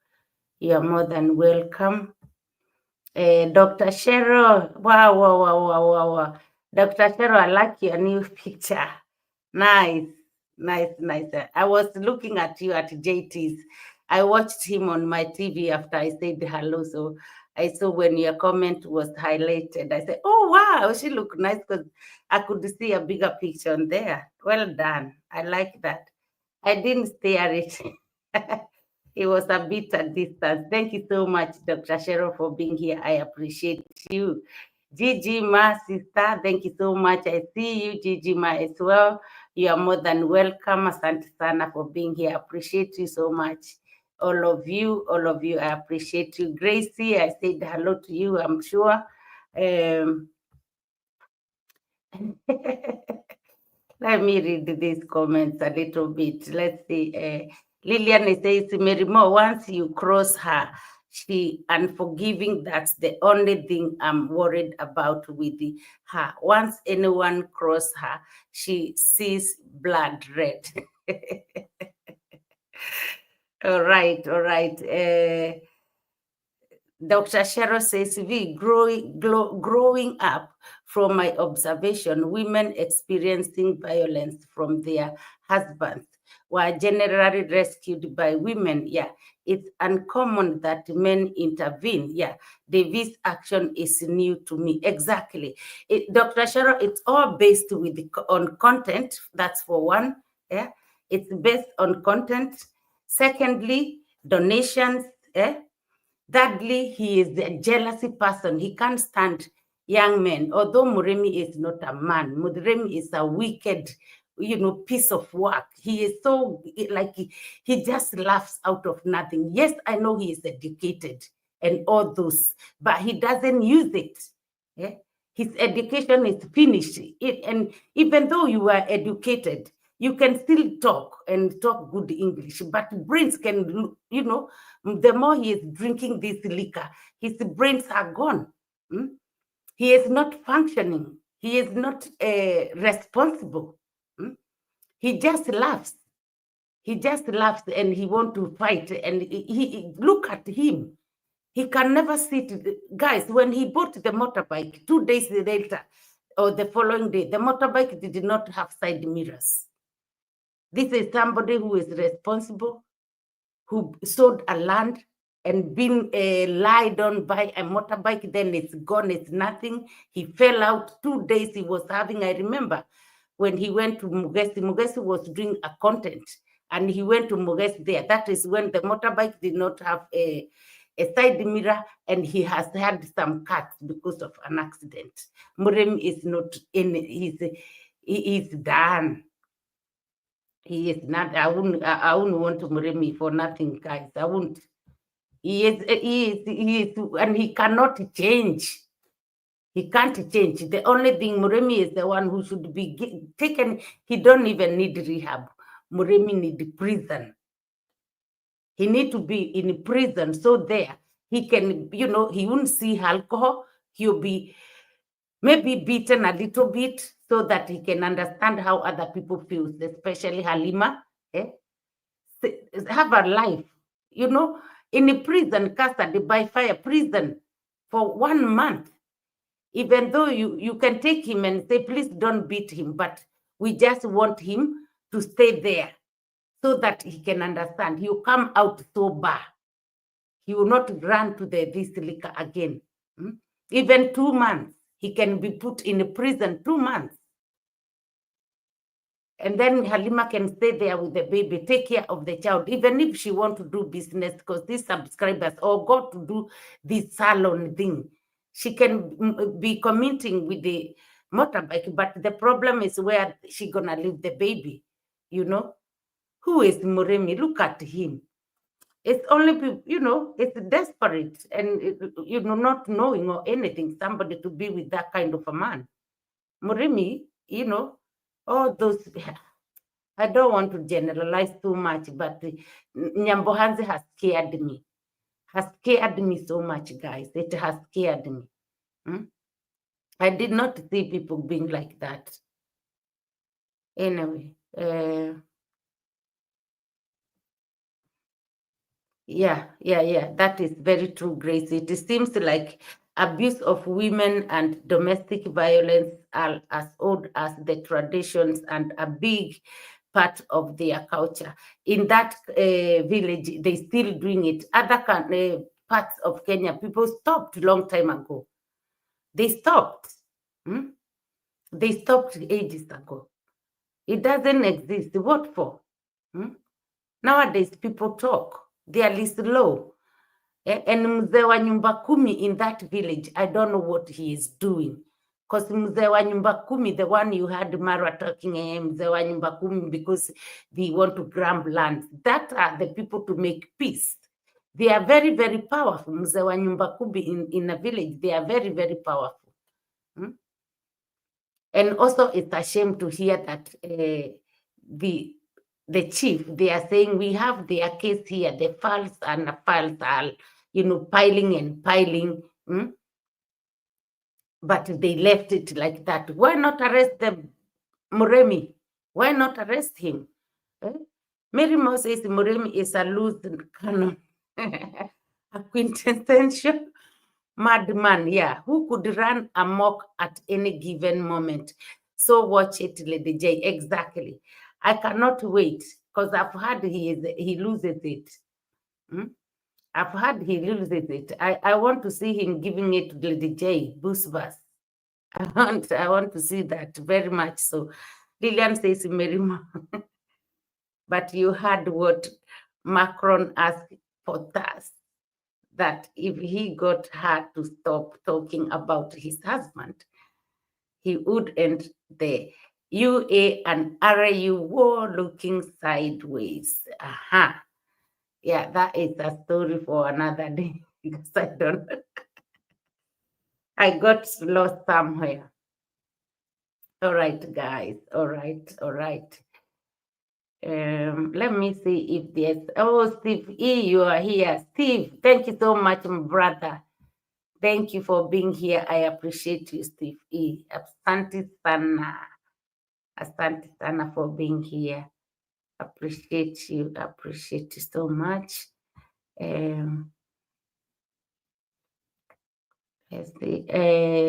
You are more than welcome. Dr. Cheryl, wow. Dr. Cheryl, I like your new picture. Nice. Nice. I was looking at you at JT's. I watched him on my TV after I said hello. So I saw when your comment was highlighted. I said, oh, wow, she looked nice because I could see a bigger picture on there. Well done. I like that. I didn't stare at it. It was a bit at distance. Thank you so much, Dr. Cheryl, for being here. I appreciate you. Gigi Ma, sister, thank you so much. I see you, Gigi Ma, as well. You are more than welcome. Asante sana for being here. I appreciate you so much. All of you, I appreciate you. Gracie, I said hello to you, I'm sure. Let me read these comments a little bit. Let's see. Lillian says, Mary Moore, once you cross her, she unforgiving. That's the only thing I'm worried about with her. Once anyone cross her, she sees blood red. All right. Dr. Cheryl says, growing up, from my observation, women experiencing violence from their husbands were generally rescued by women. Yeah, it's uncommon that men intervene. Yeah, Davy's action is new to me. Exactly. Dr. Cheryl, it's all based on content. That's for one. Yeah, it's based on content. Secondly, donations. Thirdly, he is a jealousy person. He can't stand young men. Although Muremi is not a man, Muremi is a wicked, piece of work. He is so, like, he just laughs out of nothing. Yes, I know he is educated and all those, but he doesn't use it. Yeah? His education is finished. And even though you are educated, you can still talk and talk good English, but brains can, the more he is drinking this liquor, his brains are gone. He is not functioning. He is not responsible. He just laughs. He just laughs and he wants to fight. And he look at him. He can never sit. Guys, when he bought the motorbike, 2 days later or the following day, the motorbike did not have side mirrors. This is somebody who is responsible, who sold a land and been lied on by a motorbike, then it's gone, it's nothing. He fell out 2 days he was having, I remember, when he went to Mugesi was doing a content, and he went to Mugesi there. That is when the motorbike did not have a side mirror, and he has had some cuts because of an accident. Murem is not in, he's done. He is not. I wouldn't want to Muremi for nothing, guys. I wouldn't. He is, and he cannot change. He can't change. The only thing, Muremi is the one who should be taken. He don't even need rehab. Muremi need prison. He need to be in prison, so there he can, he won't see alcohol. He'll be maybe beaten a little bit so that he can understand how other people feel, especially Halima. Have a life, in a prison, custody by fire, prison for 1 month. Even though you can take him and say, please don't beat him, but we just want him to stay there so that he can understand. He will come out sober. He will not run to this liquor again. Even 2 months, he can be put in a prison 2 months. And then Halima can stay there with the baby, take care of the child, even if she wants to do business, because these subscribers or go to do this salon thing, she can be commuting with the motorbike. But the problem is where she gonna leave the baby, Who is Muremi? Look at him. It's only, it's desperate and, not knowing or anything, somebody to be with that kind of a man. Muremi, all those, I don't want to generalize too much, but Nyambohanzi has scared me so much, guys. It has scared me. I did not see people being like that. Anyway, yeah, that is very true, Grace. It seems like abuse of women and domestic violence are as old as the traditions and a big part of their culture. In that village, they still doing it. Other parts of Kenya, people stopped a long time ago. They stopped. They stopped ages ago. It doesn't exist. What for? Nowadays, people talk. They are slow. And mzee wa nyumba kumi in that village, I don't know what he is doing. Because mzee wa nyumba kumi, the one you had Marwa talking, mzee wa nyumba kumi, because they want to grab land. That are the people to make peace. They are very, very powerful. Mzee wa nyumba kumi in a village, they are very, very powerful. And also, it's a shame to hear that the chief, they are saying we have their case here, the files and the files are, piling and piling. But they left it like that. Why not arrest them, Muremi? Why not arrest him? Mary Mo says Muremi is a loose cannon, a quintessential madman, who could run amok at any given moment. So watch it, Lady J. Exactly. I cannot wait because I've heard he loses it. I've heard he loses it. I want to see him giving it to Lady J. Busbas. I want to see that very much. So Lillian says Merima. But you heard what Macron asked for us, that if he got her to stop talking about his husband, he would end the UA and RAU war looking sideways. Yeah, that is a story for another day because I don't know. I got lost somewhere. All right, guys. All right. Let me see if there's, Steve E, you are here. Steve, thank you so much, my brother. Thank you for being here. I appreciate you, Steve E. Asante sana for being here. Appreciate you so much. Let's see.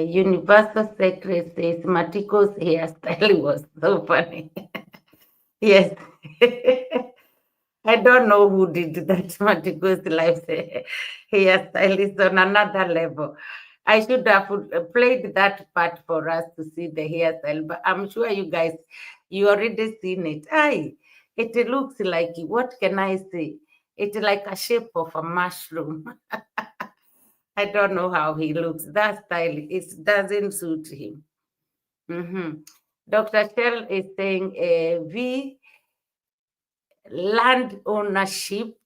Universal Secret says Matiko's hairstyle was so funny. Yes. I don't know who did that. Matiko's life hairstyle is on another level. I should have played that part for us to see the hairstyle, but I'm sure you guys, you already seen it. It looks like, what can I say? It's like a shape of a mushroom. I don't know how he looks. That style, it doesn't suit him. Dr. Shell is saying land ownership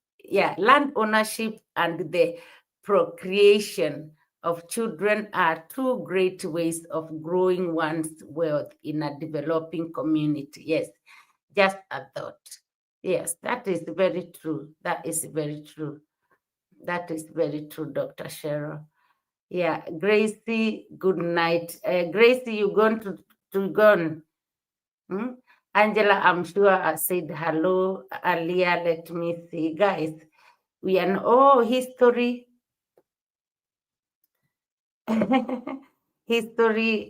and the procreation of children are two great ways of growing one's wealth in a developing community. Yes, just a thought. Yes, that is very true. That is very true, Dr. Cheryl. Yeah, Gracie, good night. Gracie, you going to gone? Angela, I'm sure I said hello earlier. Let me see, guys. We are history. History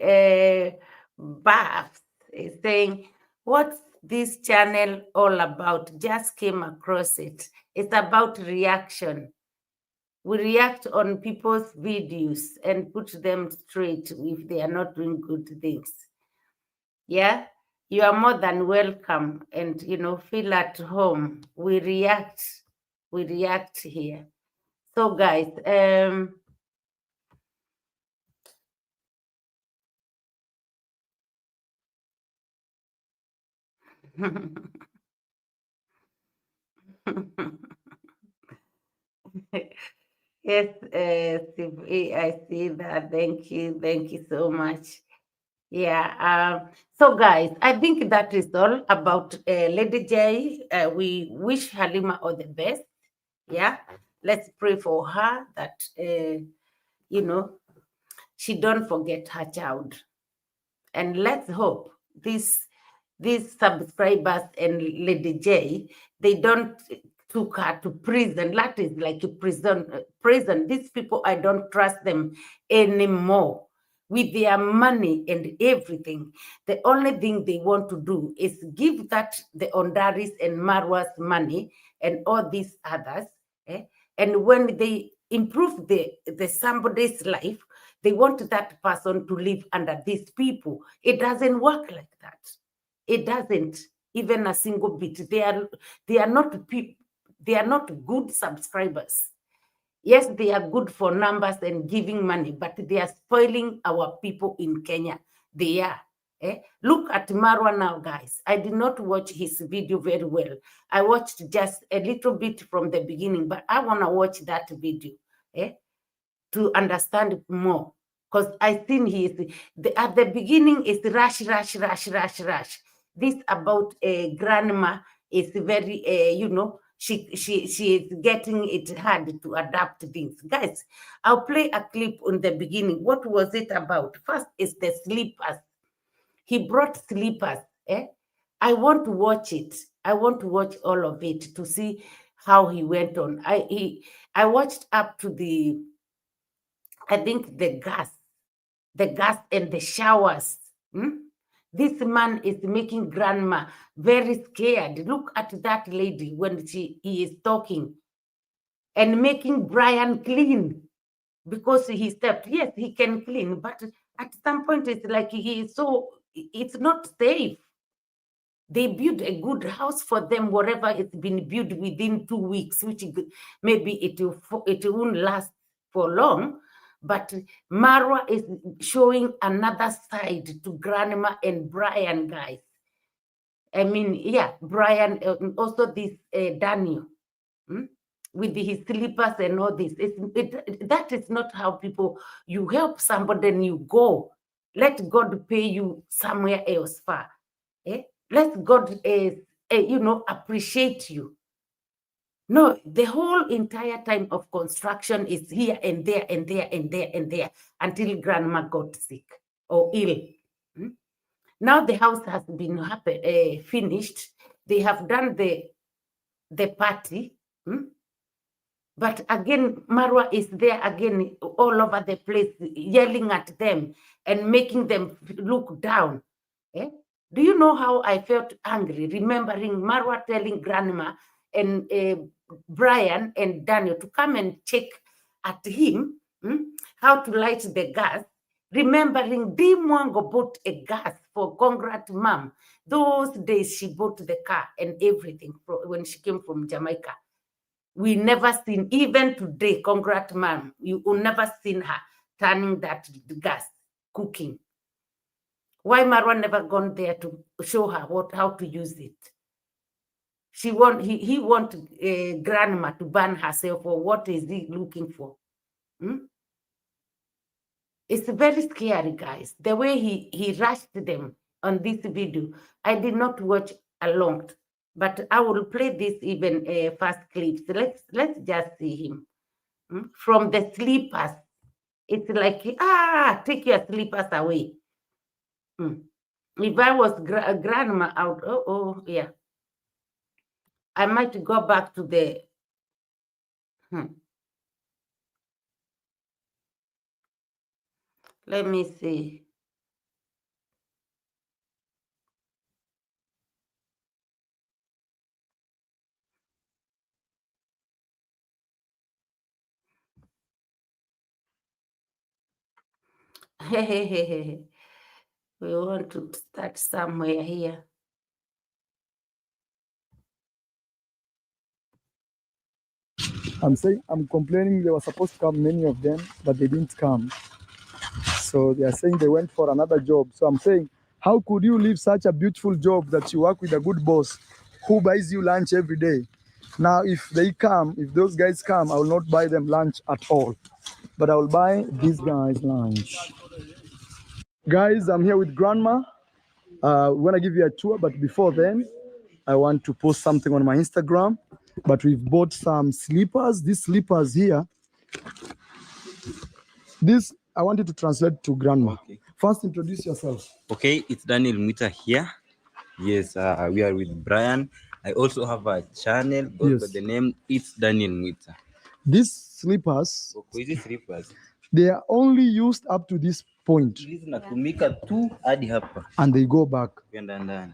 buffs is saying, what's this channel all about? Just came across it. It's about reaction. We react on people's videos and put them straight if they are not doing good things. Yeah, you are more than welcome, and feel at home. We react here. So guys, yes, I see that. Thank you so much. Yeah. So guys, I think that is all about Lady J. We wish Halima all the best. Yeah. Let's pray for her that she don't forget her child. And let's hope these subscribers and Lady J, they don't took her to prison. That is like a prison. These people, I don't trust them anymore. with their money and everything. The only thing they want to do is give that the Ondaris and Marwa's money and all these others. And when they improve the somebody's life, they want that person to live under these people. It doesn't work like that. It doesn't, even a single bit. They are not people. They are not good subscribers. Yes, they are good for numbers and giving money, but they are spoiling our people in Kenya. They are. Look at Marwa now, guys. I did not watch his video very well. I watched just a little bit from the beginning, but I want to watch that video to understand more. Because I think at the beginning is rush. This about a grandma is very, she is getting it hard to adapt things. Guys, I'll play a clip on the beginning. What was it about? First is the slippers. He brought slippers. I want to watch it. I want to watch all of it to see how he went on. I watched up to the, I think the gas and the showers. This man is making grandma very scared. Look at that lady when he is talking and making Brian clean because he stepped. Yes, he can clean, but at some point it's like it's not safe. They build a good house for them, wherever it's been built within 2 weeks, which maybe it won't last for long. But Marwa is showing another side to grandma and Brian, guys. I mean, yeah, Brian, also this Daniel, with his slippers and all this. That is not how people, you help somebody and you go. Let God pay you somewhere else far. Let God, appreciate you. No, the whole entire time of construction is here and there and there and there and there until grandma got sick or ill. Now the house has been finished. They have done the party. But again, Marwa is there again all over the place, yelling at them and making them look down. Do you know how I felt angry remembering Marwa telling grandma and Brian and Daniel to come and check at him how to light the gas, remembering VeeMwelu bought a gas for Congrats mom. Those days she bought the car and everything when she came from Jamaica. We never seen, even today, Congrats mom, you will never seen her turning that gas, cooking. Why Marwa never gone there to show her how to use it? He want grandma to burn herself, or what is he looking for? It's very scary, guys. The way he rushed them on this video. I did not watch a lot, but I will play this even first clips. Let's just see him from the slippers. It's like, take your slippers away. If I was grandma out, yeah, I might go back to the. Let me see. We want to start somewhere here. I'm complaining they were supposed to come, many of them, but they didn't come. So they are saying they went for another job. So I'm saying, how could you leave such a beautiful job that you work with a good boss who buys you lunch every day? Now, if those guys come, I will not buy them lunch at all, but I will buy these guys lunch. Guys, I'm here with grandma. We're gonna give you a tour, but before then, I want to post something on my Instagram. But we've bought some slippers. These slippers here. This I wanted to translate to grandma. Okay. First, introduce yourself. Okay, it's Daniel Mwita here. Yes, we are with Brian. I also have a channel, but the name is Daniel Mwita. These slippers. Okay, these slippers. They are only used up to this point. Hizi zinatumika tu hadi hapa. And they go back. Kwenda ndani.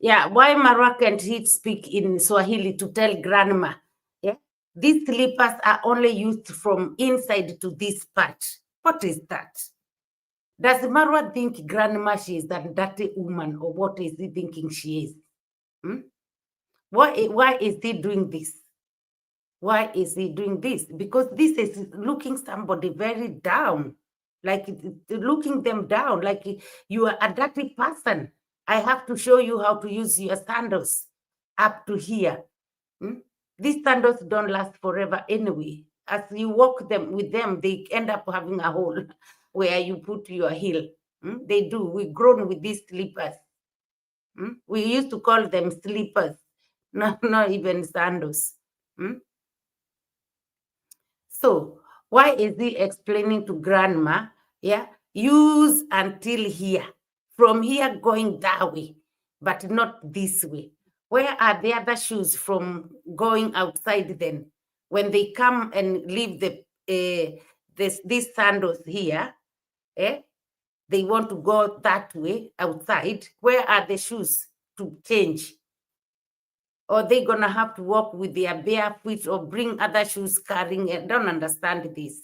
Yeah, why Marwa can't he speak in Swahili to tell grandma? Yeah, these slippers are only used from inside to this part. What is that? Does Marwa think grandma she is that dirty woman, or what is he thinking she is? Why is he doing this? Why is he doing this? Because this is looking somebody very down, like looking them down, like you are a dirty person. I have to show you how to use your sandals up to here. These sandals don't last forever anyway. As you walk them with them, they end up having a hole where you put your heel. They do. We've grown with these slippers. We used to call them slippers, not even sandals. So why is he explaining to grandma? Yeah, use until here. From here going that way, but not this way. Where are the other shoes from going outside then? When they come and leave these sandals here, they want to go that way outside. Where are the shoes to change? Or they gonna have to walk with their bare feet or bring other shoes carrying? I don't understand this.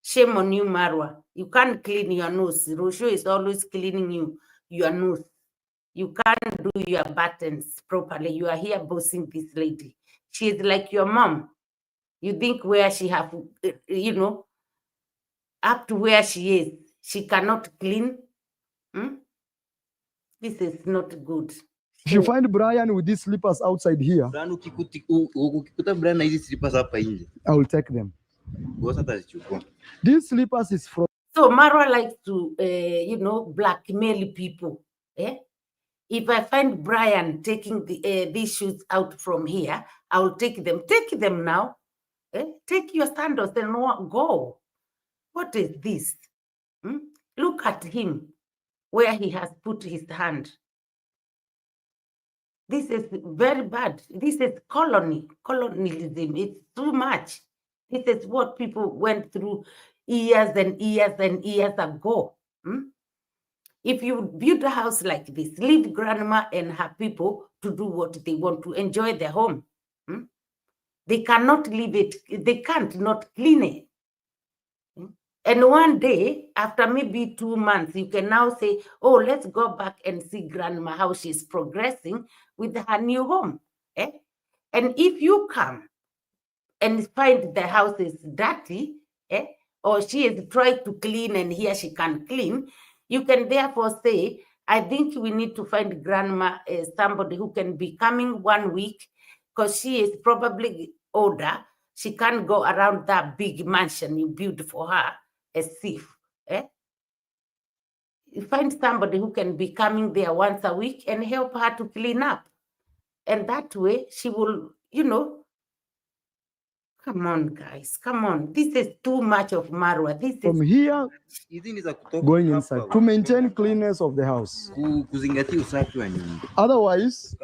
Shame on you, Marwa. You can't clean your nose. Rosho is always cleaning your nose. You can't do your buttons properly. You are here bossing this lady. She is like your mom. You think where she have, up to where she is, she cannot clean? This is not good. If you find Brian with these slippers outside here, Ukikuta Brian na hizi slippers hapa nje, I will take them. Atazichukua. These slippers is from. So Marwa likes to, blackmail people. If I find Brian taking these shoes out from here, I will take them. Take them now. Take your sandals and go. What is this? Look at him, where he has put his hand. This is very bad. This is colonialism. It's too much. This is what people went through years and years and years ago. If you build a house like this, leave grandma and her people to do what they want, to enjoy their home. They cannot leave it. They can't not clean it. And one day, after maybe 2 months, you can now say, oh, let's go back and see grandma, how she's progressing with her new home. And if you come and find the house is dirty, or she is trying to clean and here she can clean, you can therefore say, I think we need to find grandma somebody who can be coming 1 week, because she is probably older. She can't go around that big mansion you built for her as thief. You find somebody who can be coming there once a week and help her to clean up. And that way she will, come on, guys, come on. This is too much of Marwa. This from is here going inside to maintain cleanness of the house. Otherwise,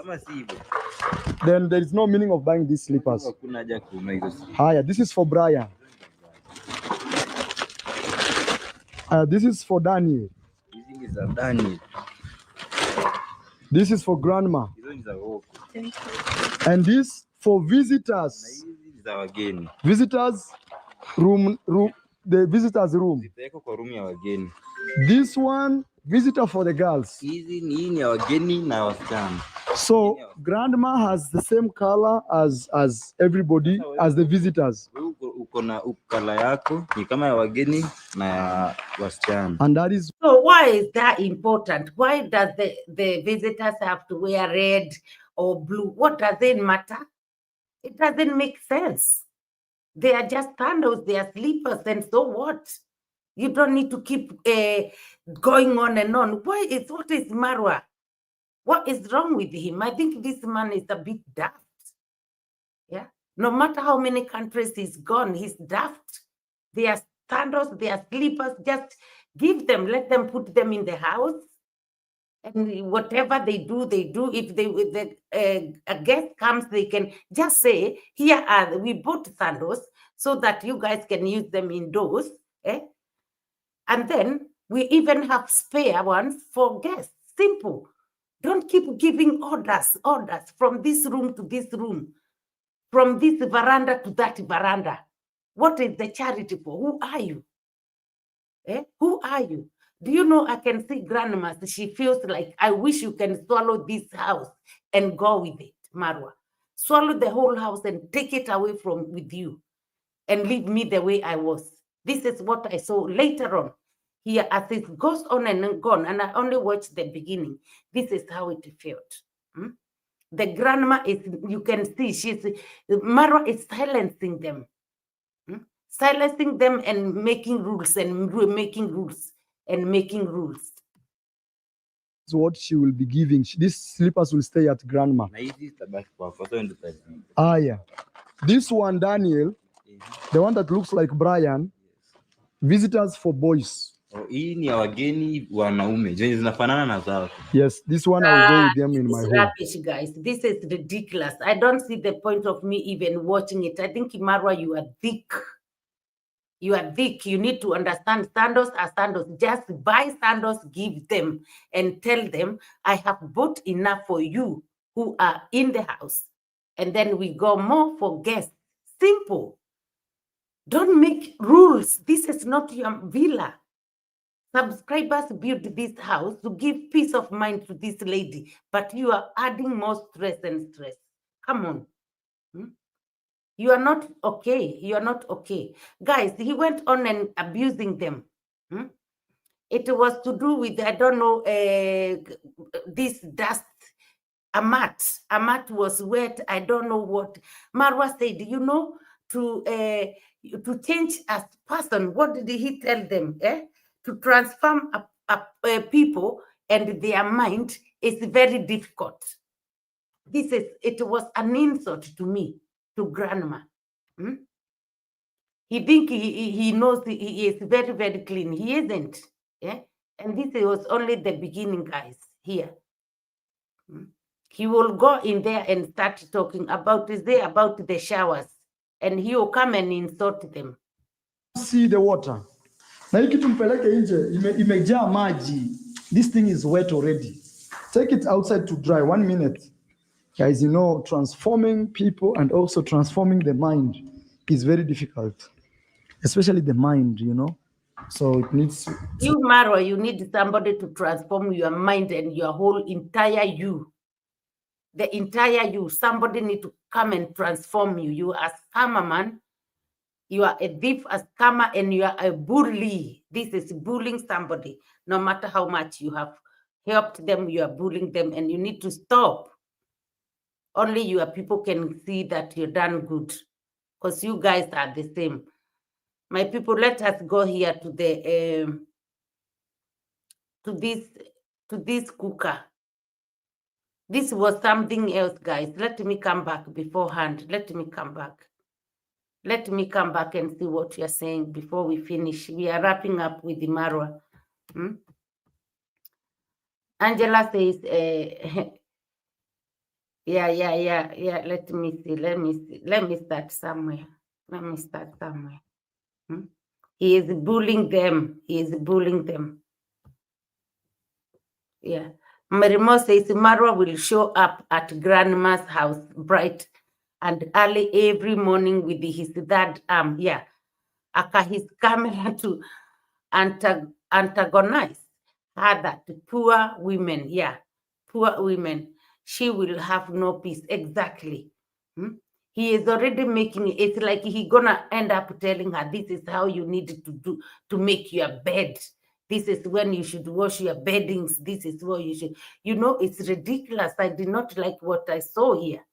then there is no meaning of buying these slippers. Higher. This is for Brian. This is for Daniel. This is for grandma. And this for visitors. Visitors room, the visitors room. This one, visitor for the girls. So grandma has the same color as everybody, as the visitors. And that is. So why is that important? Why does the visitors have to wear red or blue? What does it matter? It doesn't make sense. They are just sandals, they are slippers, and so what? You don't need to keep going on and on. What is Marwa? What is wrong with him? I think this man is a bit daft. Yeah. No matter how many countries he's gone, he's daft. They are sandals, they are slippers. Just give them, let them put them in the house. And whatever they do, they do. If a guest comes, they can just say, here are, we bought sandals so that you guys can use them indoors. And then We even have spare ones for guests. Simple. Don't keep giving orders from this room to this room, from this veranda to that veranda. What is the charity for? Who are you? Who are you? Do you know I can see grandmas, she feels like, I wish you can swallow this house and go with it, Marwa. Swallow the whole house and take it away with you and leave me the way I was. This is what I saw later on. Here, as it goes on and gone, and I only watched the beginning, this is how it felt. The grandma is, you can see, Marwa is silencing them. Silencing them and making rules and making rules and making rules. That's what she will be giving. These slippers will stay at grandma. Yeah. This one, Daniel, the one that looks like Brian, visitors for boys. Yes, this one I'll go with them in my home. Rubbish, guys. This is ridiculous. I don't see the point of me even watching it. I think, Marwa, you are thick. You are thick. You need to understand sandals are sandals. Just buy sandals, give them, and tell them, I have bought enough for you who are in the house. And then we go more for guests. Simple. Don't make rules. This is not your villa. Subscribers built this house to give peace of mind to this lady, but you are adding more stress and stress. Come on. You are not okay. You are not okay. Guys, he went on and abusing them. It was to do with, I don't know, this dust. A mat was wet. I don't know what. Marwa said, you know, to change as person. What did he tell them? To transform people and their mind is very difficult. It was an insult to me, to grandma. He think he knows he is very, very clean. He isn't. And this was only the beginning, guys, here. He will go in there and start talking about the showers, and he will come and insult them. See the water. Na hiki tumpeleke nje imejaa maji. This thing is wet already. Take it outside to dry. 1 minute. Guys, you know, transforming people and also transforming the mind is very difficult, especially the mind, you know. So it needs you, Marwa, you need somebody to transform your mind and your whole entire you. The entire you. Somebody need to come and transform you. You are a scammer, man. You are a thief, a scammer, and you are a bully. This is bullying somebody. No matter how much you have helped them, you are bullying them, and you need to stop. Only your people can see that you're done good, because you guys are the same. My people, let us go here to the to this cooker. This was something else, guys. Let me come back beforehand. Let me come back. Let me come back and see what you're saying before we finish. We are wrapping up with the Marwa. Angela says, yeah. Let me start somewhere. He is bullying them. Yeah. Marimo says, Marwa will show up at grandma's house bright and early every morning with his third arm. Yeah. His camera to antagonize her, that poor women. Yeah. Poor women. She will have no peace. Exactly. He is already making it. It's like he gonna end up telling her, this is how you need to do to make your bed. This is when you should wash your beddings. This is what you should. You know, it's ridiculous. I did not like what I saw here.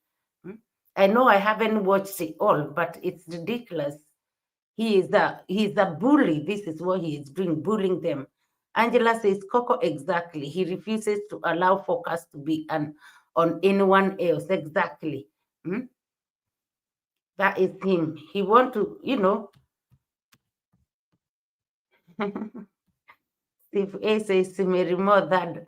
I know I haven't watched it all, but it's ridiculous. He's a bully. This is what he is doing, bullying them. Angela says, Coco, exactly. He refuses to allow focus to be on anyone else. Exactly. That is him. He want to, you know. If A says to me, remove that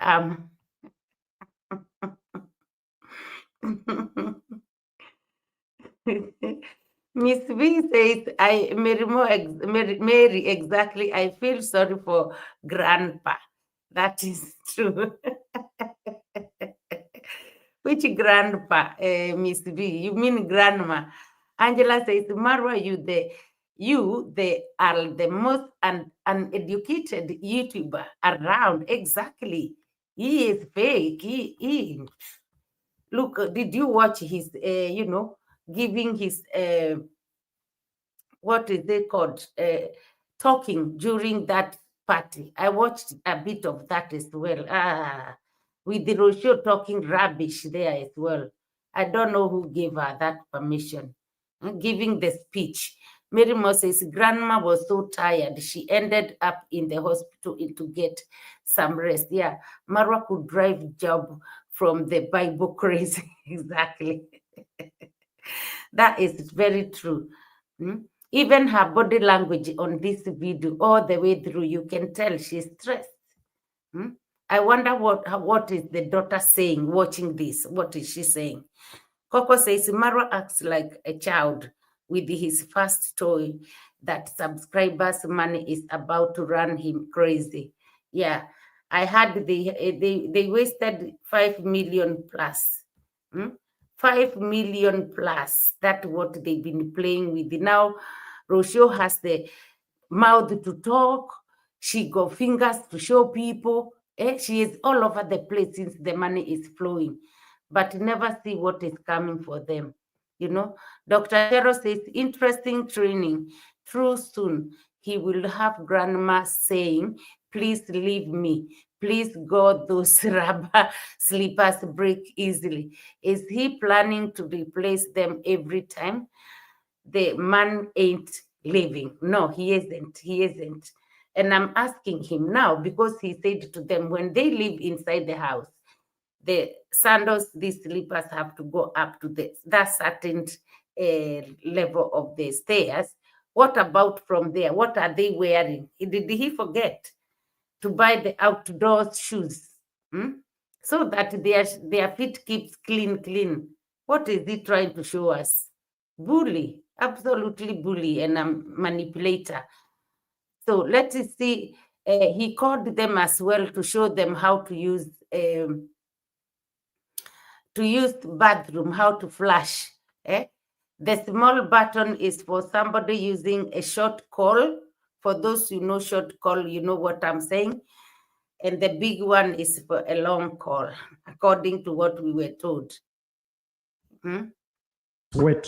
Miss V says, Mary, exactly. I feel sorry for Grandpa. That is true. Which grandpa, Miss V? You mean grandma? Angela says, Marwa, they are the most uneducated YouTuber around. Exactly. He is fake. Look, did you watch his, giving his, what is they called, talking during that party? I watched a bit of that as well. With the Rocio talking rubbish there as well. I don't know who gave her that permission. Giving the speech. Mary Moses' grandma was so tired, she ended up in the hospital to get some rest. Yeah, Marwa could drive job from the Bible crazy. Exactly. That is very true. Even her body language on this video, all the way through, you can tell she's stressed. I wonder what is the daughter saying, watching this. What is she saying? Coco says, Marwa acts like a child with his first toy that subscribers' money is about to run him crazy. Yeah, I had they wasted 5 million plus. 5 million plus. That's what they've been playing with. Now, Rocio has the mouth to talk. She got fingers to show people. She is all over the place since the money is flowing, but never see what is coming for them. Dr. Chero says, interesting training. True soon, he will have grandma saying, please leave me. Please God, those rubber slippers break easily. Is he planning to replace them every time? The man ain't leaving. No, he isn't. He isn't. And I'm asking him now because he said to them, when they live inside the house, the sandals, these slippers have to go up to that certain level of the stairs. What about from there? What are they wearing? Did he forget to buy the outdoor shoes? So that their feet keeps clean. What is he trying to show us? Bully, absolutely bully and a manipulator. So let's see. He called them as well to show them how to use the bathroom, how to flush. The small button is for somebody using a short call. For those who know short call, you know what I'm saying. And the big one is for a long call, according to what we were told. Wet.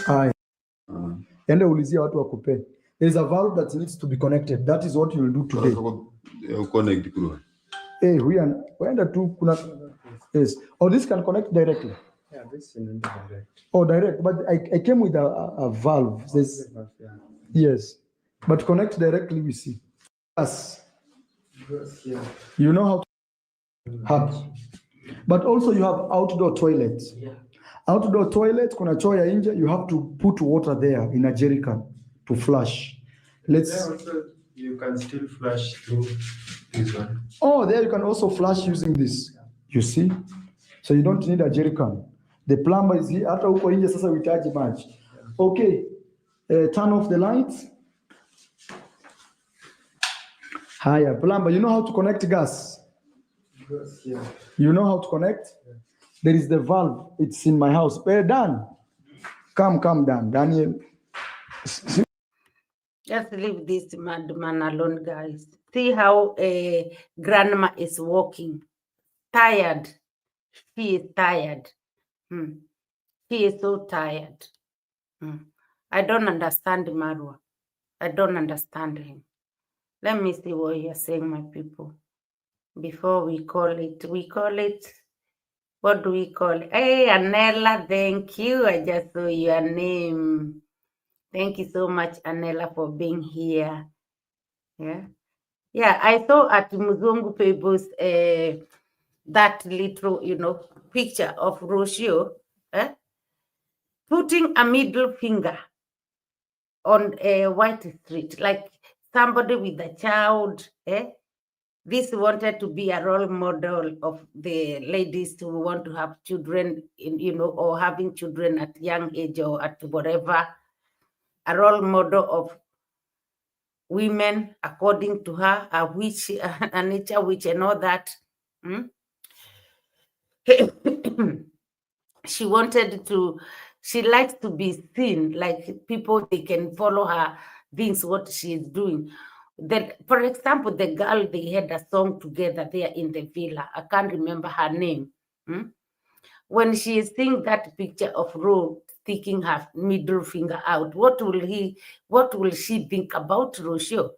Haya. Ende ulizia watu wakupe. There is a valve that needs to be connected. That is what you will do today. Connect bro. Wenda tu kuna. Yes. Oh, this can connect directly. Yeah, this is direct. Oh, direct. But I came with a valve. Yes. But connect directly, we see. Yes. Yeah. You know how to have. But also you have outdoor toilets. Yeah. Outdoor toilet, kuna choo ya nje, you have to put water there in a jerrycan to flush. You can still flush through this one. Oh, there you can also flush using this. You see? So you don't need a jerrycan. The plumber is here. Hata huko nje sasa uhitaji maji. Okay. Turn off the lights. Haya, plumber, you know how to connect gas? Yes, yeah. You know how to connect? Yeah. There is the valve. It's in my house. Dan. Come, Dan. Daniel. Just leave this madman alone, guys. See how grandma is walking. Tired. She is tired. She is so tired. I don't understand Marwa. I don't understand him. Let me see what you're saying, my people. Before we call it, what do we call it? Hey, Anela, thank you. I just saw your name. Thank you so much, Anela, for being here. Yeah, I saw at Muzungu People's that little, picture of Rocio putting a middle finger on a white street, like somebody with a child, This wanted to be a role model of the ladies who want to have children, or having children at young age or at whatever. A role model of women, according to her, a witch, a nature witch, and all that. She likes to be seen, like people, they can follow her things, what she is doing. Then, for example, the girl, they had a song together there in the villa. I can't remember her name. When she is seeing that picture of Ro sticking her middle finger out, what will she think about Rocio?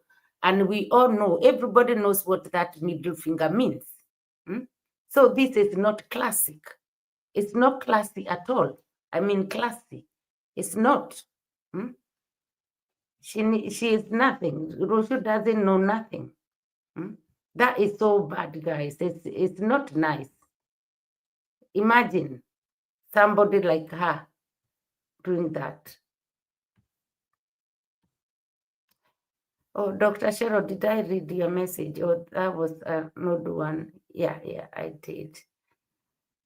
And we all know, everybody knows what that middle finger means. So this is not classic. It's not classy at all. I mean, classy. It's not. She is nothing. Rocio doesn't know nothing. That is so bad, guys. It's not nice. Imagine somebody like her doing that. Oh, Dr. Cheryl, did I read your message? Oh, that was not one. Yeah, I did.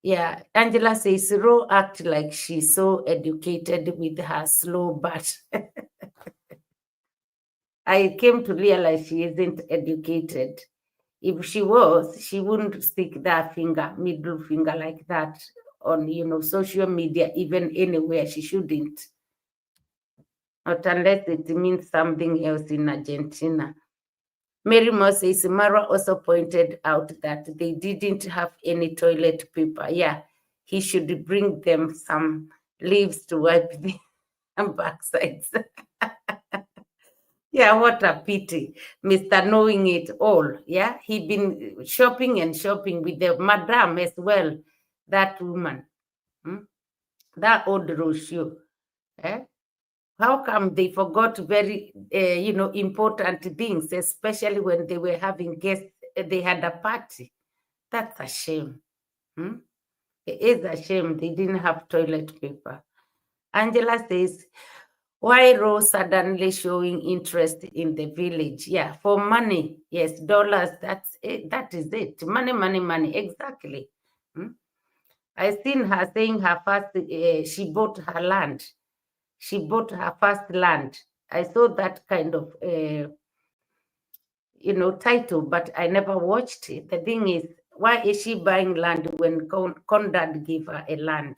Yeah, Angela says, Ro act like she's so educated with her slow butt. I came to realize she isn't educated. If she was, she wouldn't stick that middle finger like that on, social media, even anywhere. She shouldn't. Not unless it means something else in Argentina. Mary Mo says, Marwa also pointed out that they didn't have any toilet paper. Yeah, he should bring them some leaves to wipe the backsides. Yeah, what a pity. Mr. Knowing It All. Yeah, he been shopping and shopping with the madam as well, that woman. That old Rocio. How come they forgot very, important things, especially when they were having guests, they had a party? That's a shame. It is a shame they didn't have toilet paper. Angela says, why Rose suddenly showing interest in the village? Yeah, for money. Yes, dollars, that's it. That is it. Money, exactly. I seen her saying her first, she bought her land. She bought her first land. I saw that kind of, title, but I never watched it. The thing is, why is she buying land when Conrad gave her a land?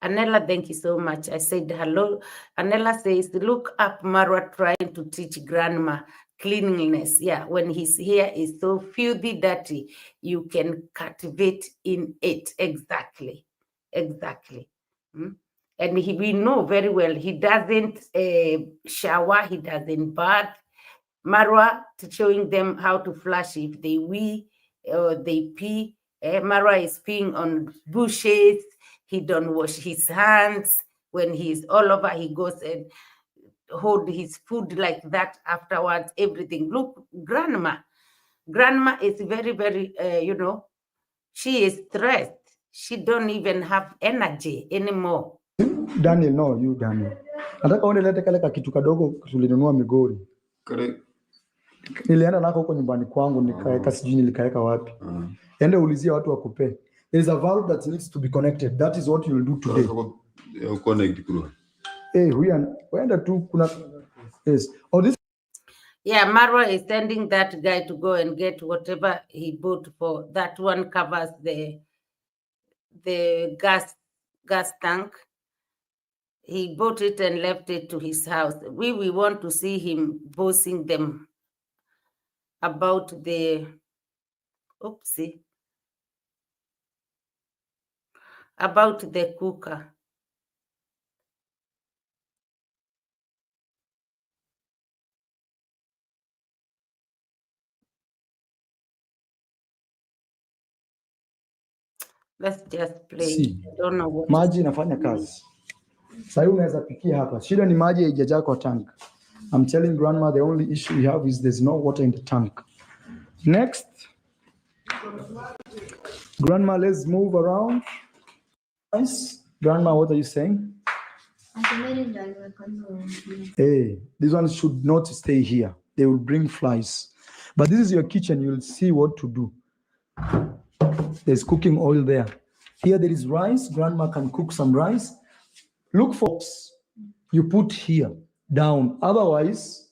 Anela, thank you so much. I said hello. Anela says, look up Marwa trying to teach grandma cleanliness. Yeah, when his hair is so filthy dirty, you can cultivate in it. Exactly. And we know very well, he doesn't shower, he doesn't bath. Marwa showing them how to flush if they wee or they pee. Marwa is peeing on bushes. He don't wash his hands. When he's all over, he goes and hold his food like that afterwards, everything. Look, grandma is very, very, she is stressed. She don't even have energy anymore. Daniel, no, you Daniel. Nataka unilete kale kitu kadogo tulinunua Migori. Nilienda nako huko nyumbani kwangu nikaeka sijui nilikaeka wapi. Ende ulizia watu wakupe. There is a valve that needs to be connected. That is what you will do today. Connect bro. Wenda tu kuna yes. Oh, this. Yeah, Marwa is sending that guy to go and get whatever he bought for. That one covers the gas tank. He bought it and left it to his house. We want to see him bossing them about the about the cooker. Let's just play. See, I don't know what maji inafanya kazi. Sasa unaweza pikia hapa. Shida ni maji haijajaa kwa tank. I'm telling grandma the only issue we have is there's no water in the tank. Next. Grandma, let's move around. Nice. Grandma, what are you saying? Hey, this one should not stay here. they will bring flies. But this is your kitchen. You'll see what to do. There's cooking oil there. Here there is rice. Grandma can cook some rice. Look for you put here down. Otherwise,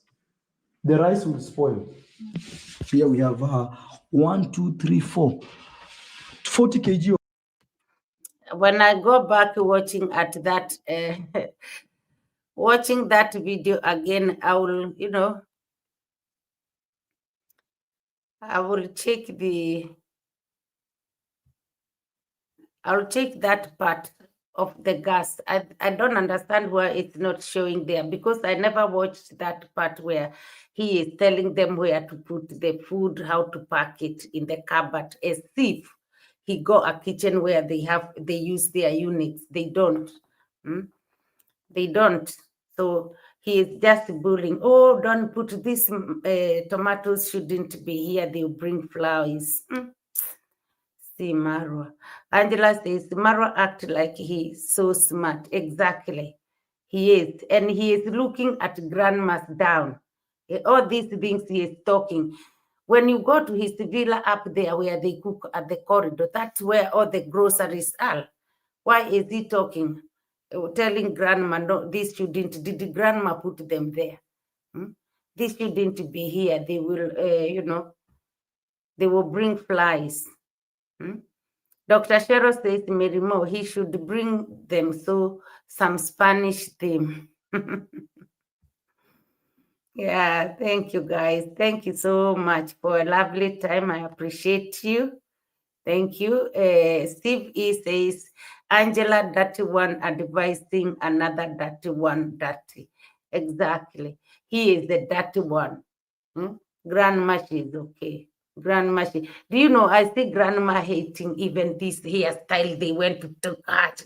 the rice will spoil. Here we have 1, 2, 3, 4, 40 kg. When I go back watching at that, watching that video again, I will, I will check I'll check that part of the gas. I don't understand why it's not showing there, because I never watched that part where he is telling them where to put the food, how to pack it in the cupboard, as if he got a kitchen where they use their units. They don't. They don't. So he is just bullying. Oh, don't put this. Tomatoes shouldn't be here. They'll bring flowers. See, Marwa. Angela says, Marwa act like he's so smart. Exactly. He is. And he is looking at grandma's down. All these things he is talking. When you go to his villa up there where they cook at the corridor, that's where all the groceries are. Why is he talking? Telling grandma, no, this shouldn't. Did grandma put them there? This shouldn't be here. They will, they will bring flies. Dr. Cheryl says, Mary Mo, he should bring them some Spanish theme. Yeah, thank you, guys. Thank you so much for a lovely time. I appreciate you. Thank you. Steve E says, Angela, dirty one advising another dirty one dirty. Exactly. He is the dirty one. Grandma, she's okay. Grandma, do you know, I see grandma hating even this hairstyle they went to cut.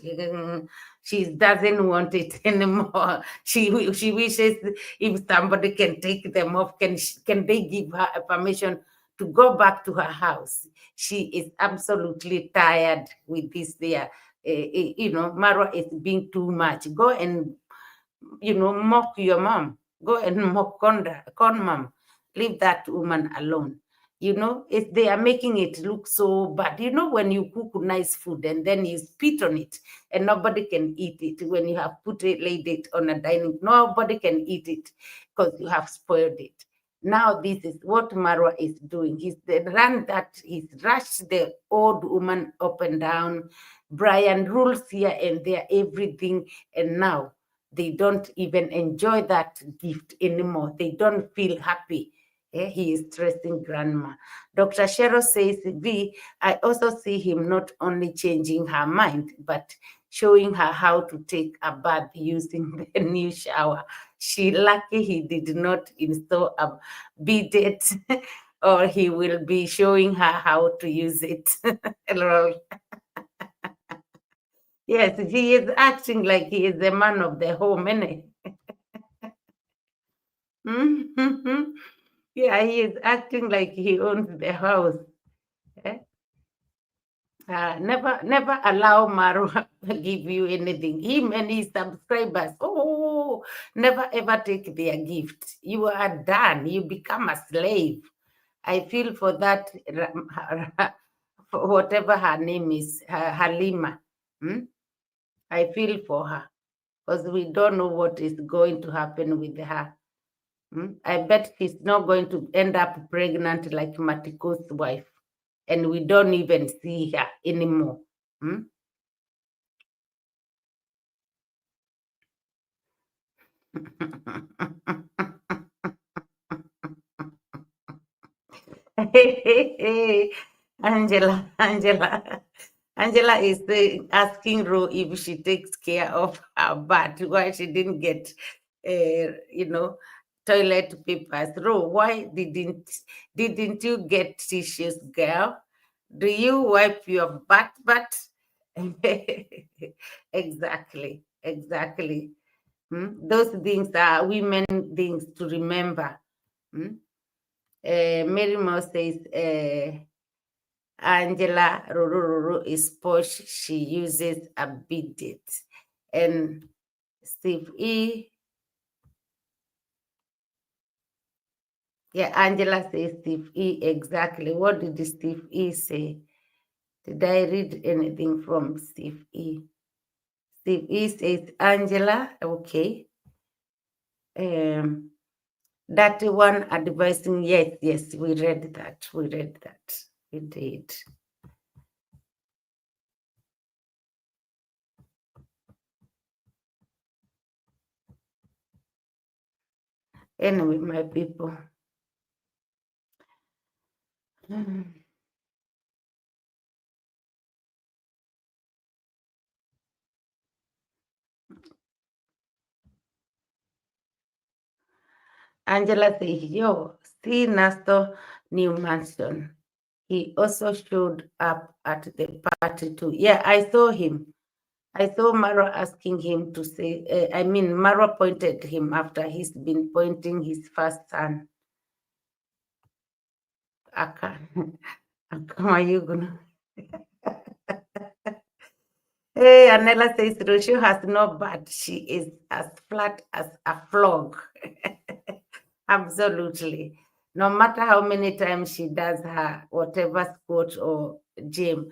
She doesn't want it anymore. She wishes if somebody can take them off, can they give her a permission to go back to her house? She is absolutely tired with this there. Marwa is being too much. Go and, mock your mom. Go and mock con mom. Leave that woman alone. They are making it look so bad. When you cook nice food and then you spit on it and nobody can eat it, when you have laid it on a dining, nobody can eat it because you have spoiled it. Now this is what Marwa is doing. He's rushed the old woman up and down. Brian rules here and there, everything, and now they don't even enjoy that gift anymore. They don't feel happy. He is stressing grandma. Dr. Cheryl says, V, I also see him not only changing her mind, but showing her how to take a bath using the new shower. She lucky he did not install a bidet or he will be showing her how to use it. Yes, he is acting like he is the man of the home, isn't he? Yeah, he is acting like he owns the house. Never allow Marwa to give you anything. Him and his subscribers, never ever take their gift. You are done. You become a slave. I feel for that, for whatever her name is, Halima. I feel for her because we don't know what is going to happen with her. I bet she's not going to end up pregnant like Matiko's wife. And we don't even see her anymore. Angela is asking Ro if she takes care of her butt, why she didn't get, toilet papers. Ro, why didn't you get tissues, girl? Do you wipe your butt? Exactly. Those things are women things to remember. Mary Mo says, Angela Ruru is posh. She uses a bidet. And Steve E. Yeah, Angela says Steve E. Exactly. What did Steve E say? Did I read anything from Steve E? Steve E says Angela. Okay. That one advising. Yes, we read that. We did. Anyway, my people. Angela says, yo, see Nasto new mansion. He also showed up at the party too. Yeah, I saw him. I saw Marwa asking him to say, Marwa pointed him after he's been pointing his first son. Aka, are you gonna? Hey, Anela says Roshu has no butt. She is as flat as a frog. Absolutely. No matter how many times she does her whatever sport or gym.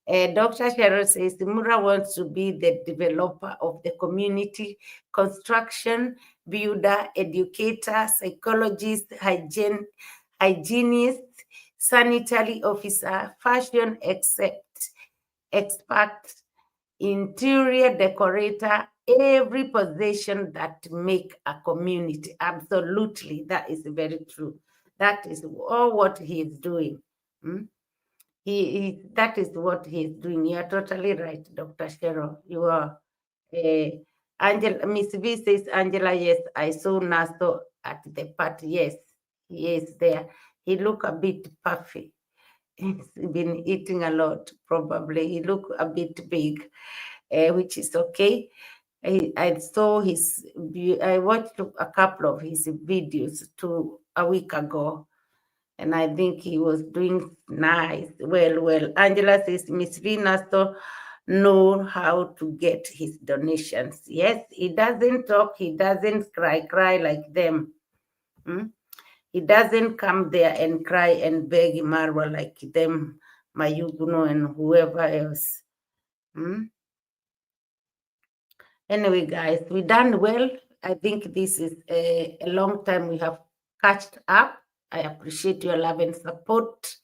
Dr. Cheryl says Mura wants to be the developer of the community, construction, builder, educator, psychologist, hygienist, sanitary officer, fashion expert, interior decorator, every position that make a community. Absolutely, that is very true. That is all what he is doing. That is what he is doing. You are totally right, Dr. Cheryl. You are. Angela, Miss V says, Angela, yes, I saw Nasto at the party. Yes, he is there. He look a bit puffy. He's been eating a lot, probably. He look a bit big, which is okay. I saw I watched a couple of his videos a week ago, and I think he was doing nice. Well. Angela says, Miss Vinasto know how to get his donations. Yes, he doesn't talk, he doesn't cry like them. He doesn't come there and cry and beg Marwa like them, Mayuguno and whoever else. Anyway, guys, we done well. I think this is a long time we have catched up. I appreciate your love and support.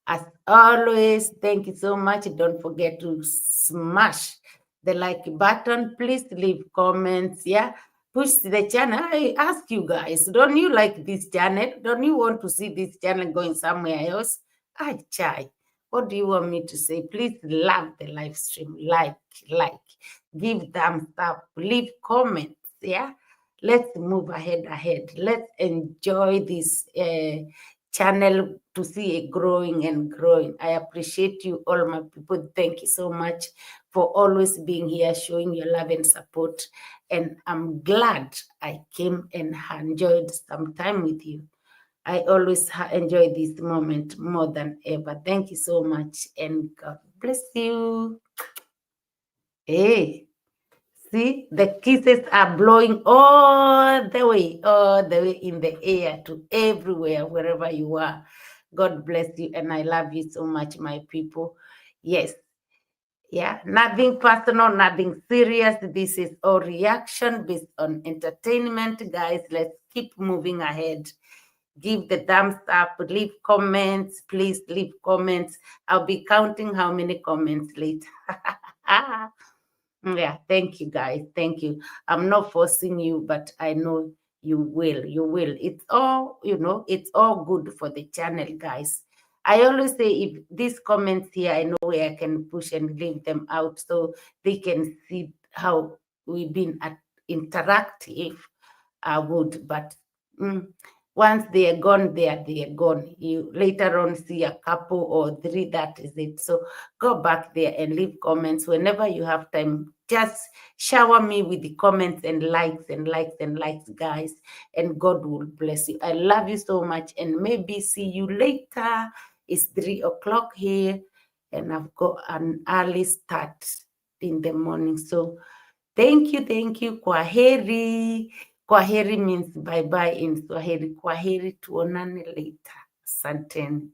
As always, thank you so much. Don't forget to smash the like button. Please leave comments. Yeah, push the channel. I ask you guys, don't you like this channel? Don't you want to see this channel going somewhere else? I try. What do you want me to say? Please love the live stream. Like. Give thumbs up. Leave comments. Yeah. Let's move ahead. Let's enjoy this channel to see it growing and growing. I appreciate you all, my people. Thank you so much for always being here, showing your love and support. And I'm glad I came and enjoyed some time with you. I always enjoy this moment more than ever. Thank you so much, and God bless you. Hey. See, the kisses are blowing all the way in the air to everywhere, wherever you are. God bless you, and I love you so much, my people. Yes. Yeah, nothing personal, nothing serious. This is all reaction based on entertainment, guys. Let's keep moving ahead. Give the thumbs up, leave comments. Please leave comments. I'll be counting how many comments later. Yeah, thank you, guys. Thank you. I'm not forcing you, but I know you will. You will. It's all, it's all good for the channel, guys. I always say if these comments here, I know where I can push and leave them out so they can see how we've been interactive. I would, but once they are gone, they are gone. You later on see a couple or three, that is it. So go back there and leave comments whenever you have time. Just shower me with the comments and likes, guys, and God will bless you. I love you so much, and maybe see you later. It's 3 o'clock here, and I've got an early start in the morning. So thank you. Kwaheri. Kwaheri means bye bye in Swahili. Kwaheri, tuonane later. Asanteni.